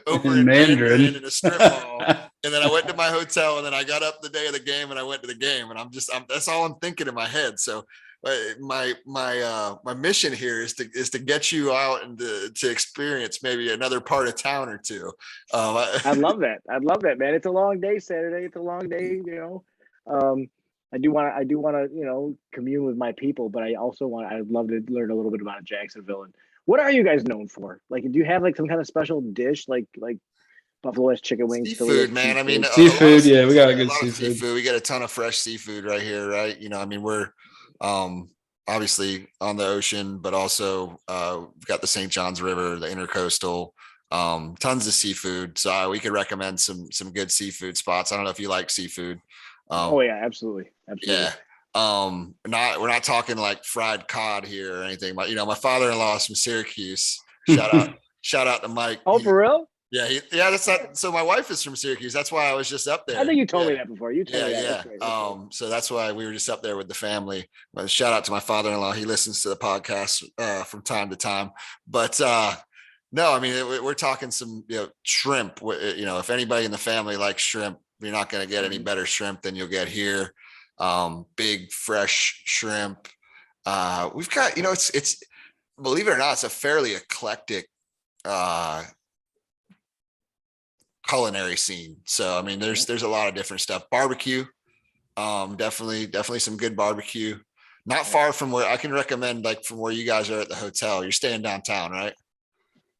over in Mandarin in a strip mall. And then I went to my hotel and then I got up the day of the game and I went to the game and that's all I'm thinking in my head. So my mission here is to get you out and to experience maybe another part of town or two. I love that, man. It's a long day Saturday. It's a long day, I do want to, commune with my people, but I'd love to learn a little bit about Jacksonville. And what are you guys known for? Like, do you have like some kind of special dish like Buffalo has chicken wings? Seafood, man. I mean, seafood. Yeah, we got a good seafood. We get a ton of fresh seafood right here, right? I mean, we're obviously on the ocean, but also we've got the St. Johns River, the intercoastal, tons of seafood. So we could recommend some good seafood spots. I don't know if you like seafood. Oh yeah, absolutely. Yeah. We're not talking like fried cod here or anything, but my father-in-law is from Syracuse. Shout out to Mike. Oh, for real? Yeah, that's not. So my wife is from Syracuse. That's why I was just up there. I think you told me that before. You told me that. Yeah. Right. So that's why we were just up there with the family. But shout out to my father-in-law. He listens to the podcast from time to time. But no, I mean we're talking some shrimp. If anybody in the family likes shrimp, you're not going to get any better shrimp than you'll get here. Big fresh shrimp. We've got it's believe it or not, it's a fairly eclectic culinary scene. So I mean there's a lot of different stuff. Barbecue, definitely some good barbecue. Not far from where I can recommend, like from where you guys are at the hotel. You're staying downtown, right?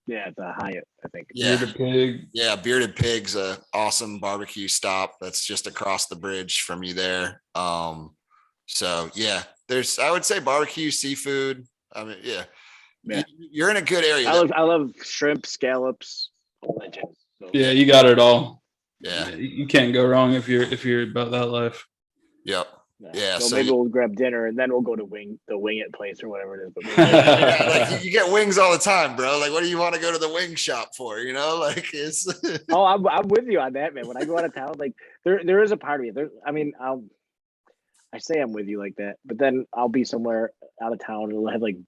Yeah, the Hyatt, I think. Yeah. Bearded Pig. Yeah, Bearded Pig's a awesome barbecue stop that's just across the bridge from you there. So yeah, I would say barbecue, seafood. I mean, yeah. You're in a good area. I love shrimp, scallops, all that jazz. So. Yeah, you got it all. Yeah, you can't go wrong if you're about that life. Yep. Yeah. So maybe we'll grab dinner and then we'll go to the Wing It place or whatever it is. But like you get wings all the time, bro. Like, what do you want to go to the wing shop for? Like it's. Oh, I'm with you on that, man. When I go out of town, like there is a part of me. I say I'm with you like that, but then I'll be somewhere out of town and it'll have like,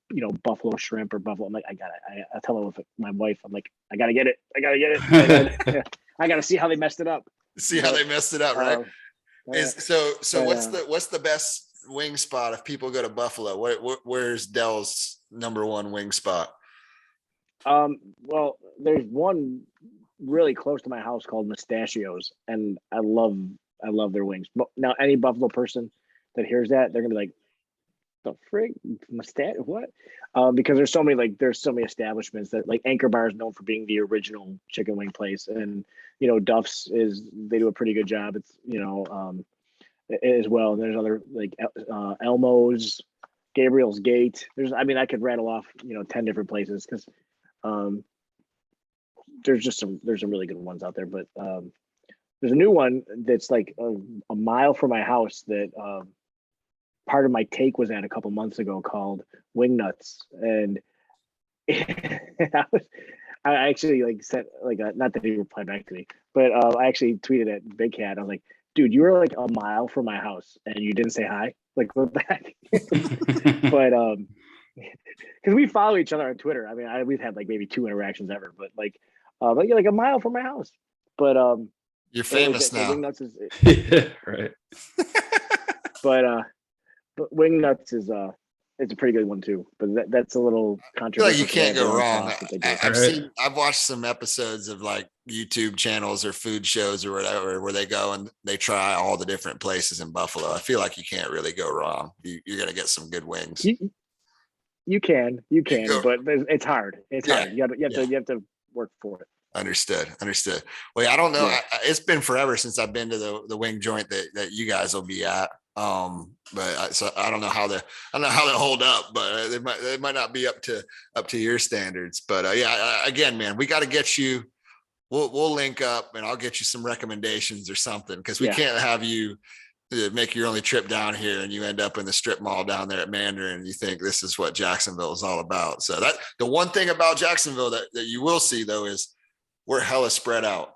buffalo shrimp or buffalo. I'm like, I tell her with my wife, I'm like, I gotta get it. I gotta see how they messed it up. See how they messed it up, right? What's the best wing spot if people go to Buffalo? Where's Dell's number one wing spot? Well, there's one really close to my house called Mustachios, and I love their wings. But now any Buffalo person that hears that, they're gonna be like, the frig mustache what? Because there's so many establishments that, like, Anchor Bar is known for being the original chicken wing place, and Duff's they do a pretty good job. It's as well. And there's other like Elmo's, Gabriel's Gate. I could rattle off 10 different places because there's some really good ones out there. But there's a new one that's like a mile from my house that part of my take was at a couple months ago called Wingnuts, and I actually like sent like not that he replied back to me, but I actually tweeted at Big Cat. I was like, dude, you were like a mile from my house and you didn't say hi. Like, look back. But because we follow each other on Twitter. I mean, we've had like maybe 2 interactions ever, but like you're like a mile from my house. But you're famous now. Wingnuts is Yeah, right. but Wingnuts is it's a pretty good one too. But that's a little I feel controversial. like you can't go wrong. Right. I've watched some episodes of like YouTube channels or food shows or whatever where they go and they try all the different places in Buffalo. I feel like you can't really go wrong. You're gonna get some good wings. You can, but it's hard. It's hard. You have to work for it. Understood. Well, I don't know. Yeah. It's been forever since I've been to the wing joint that you guys will be at. So I don't know how they hold up, but they might not be up to your standards. But again, man, we got to get you. We'll link up and I'll get you some recommendations or something because we can't have you make your only trip down here and you end up in the strip mall down there at Mandarin and you think this is what Jacksonville is all about. So that the one thing about Jacksonville that you will see though is we're hella spread out.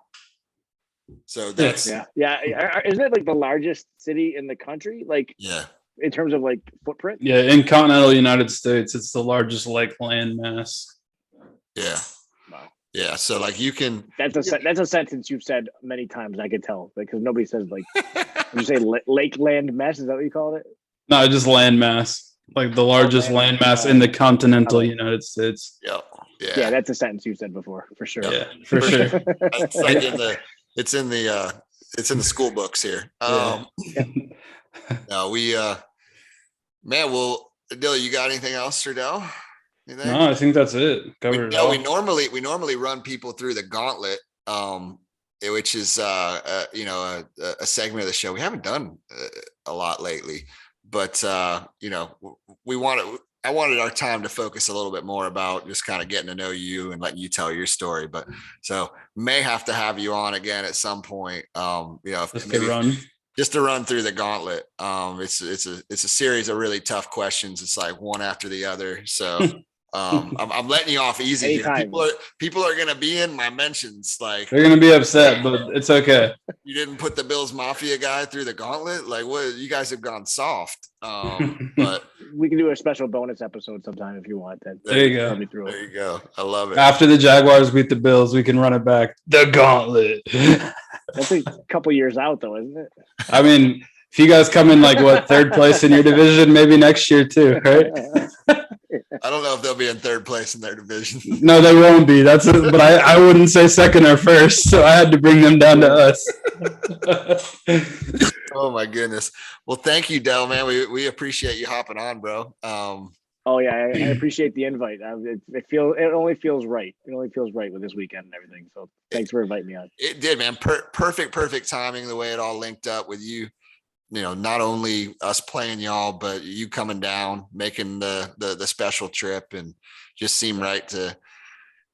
So that's Isn't it like the largest city in the country? Like in terms of like footprint? Yeah, in continental United States, it's the largest like land mass. Yeah. Wow. Yeah. So like you can. That's a sentence you've said many times. I could tell because nobody says like. Did you say lake land mass? Is that what you called it? No, just land mass, like the largest land mass in the continental United States. Yep. Yeah, that's a sentence you said before for sure. Yeah, for sure. It's like it's in the school books here. No, we man, well, Dill, you got anything else, Dell? No, I think that's it. Covered it all. We normally run people through the gauntlet, which is a segment of the show we haven't done a lot lately, but I wanted our time to focus a little bit more about just kind of getting to know you and letting you tell your story. But so may have to have you on again at some point. Just to run through the gauntlet. It's a series of really tough questions. It's like one after the other. So I'm letting you off easy here. People are going to be in my mentions. Like they're going to be upset, but it's okay. You didn't put the Bills Mafia guy through the gauntlet. Like what? You guys have gone soft. But we can do a special bonus episode sometime if you want. There you go. There you go. I love it. After the Jaguars beat the Bills, we can run it back. The gauntlet. That's a couple years out though, isn't it? I mean, if you guys come in like third place in your division, maybe next year too, right? I don't know if they'll be in third place in their division. No, they won't be. But I wouldn't say second or first, so I had to bring them down to us. Oh my goodness. Well, thank you, Del, man. We appreciate you hopping on, bro. Oh yeah, I appreciate the invite. It only feels right. It only feels right with this weekend and everything. So thanks for inviting me on. It did, man. Perfect timing. The way it all linked up with you. Not only us playing y'all, but you coming down, making the special trip, and just seemed right to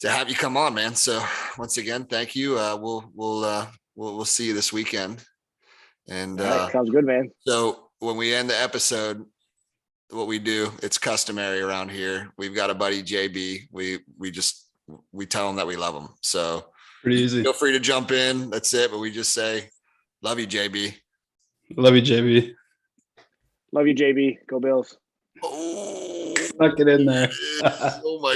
have you come on, man. So once again, thank you. We'll see you this weekend. And sounds good, man. So when we end the episode, what we do, it's customary around here. We've got a buddy, JB. We tell him that we love him. So pretty easy. Feel free to jump in. That's it. But we just say, love you, JB. Love you, JB. Love you, JB. Go Bills. Oh, Stuck it in there. oh my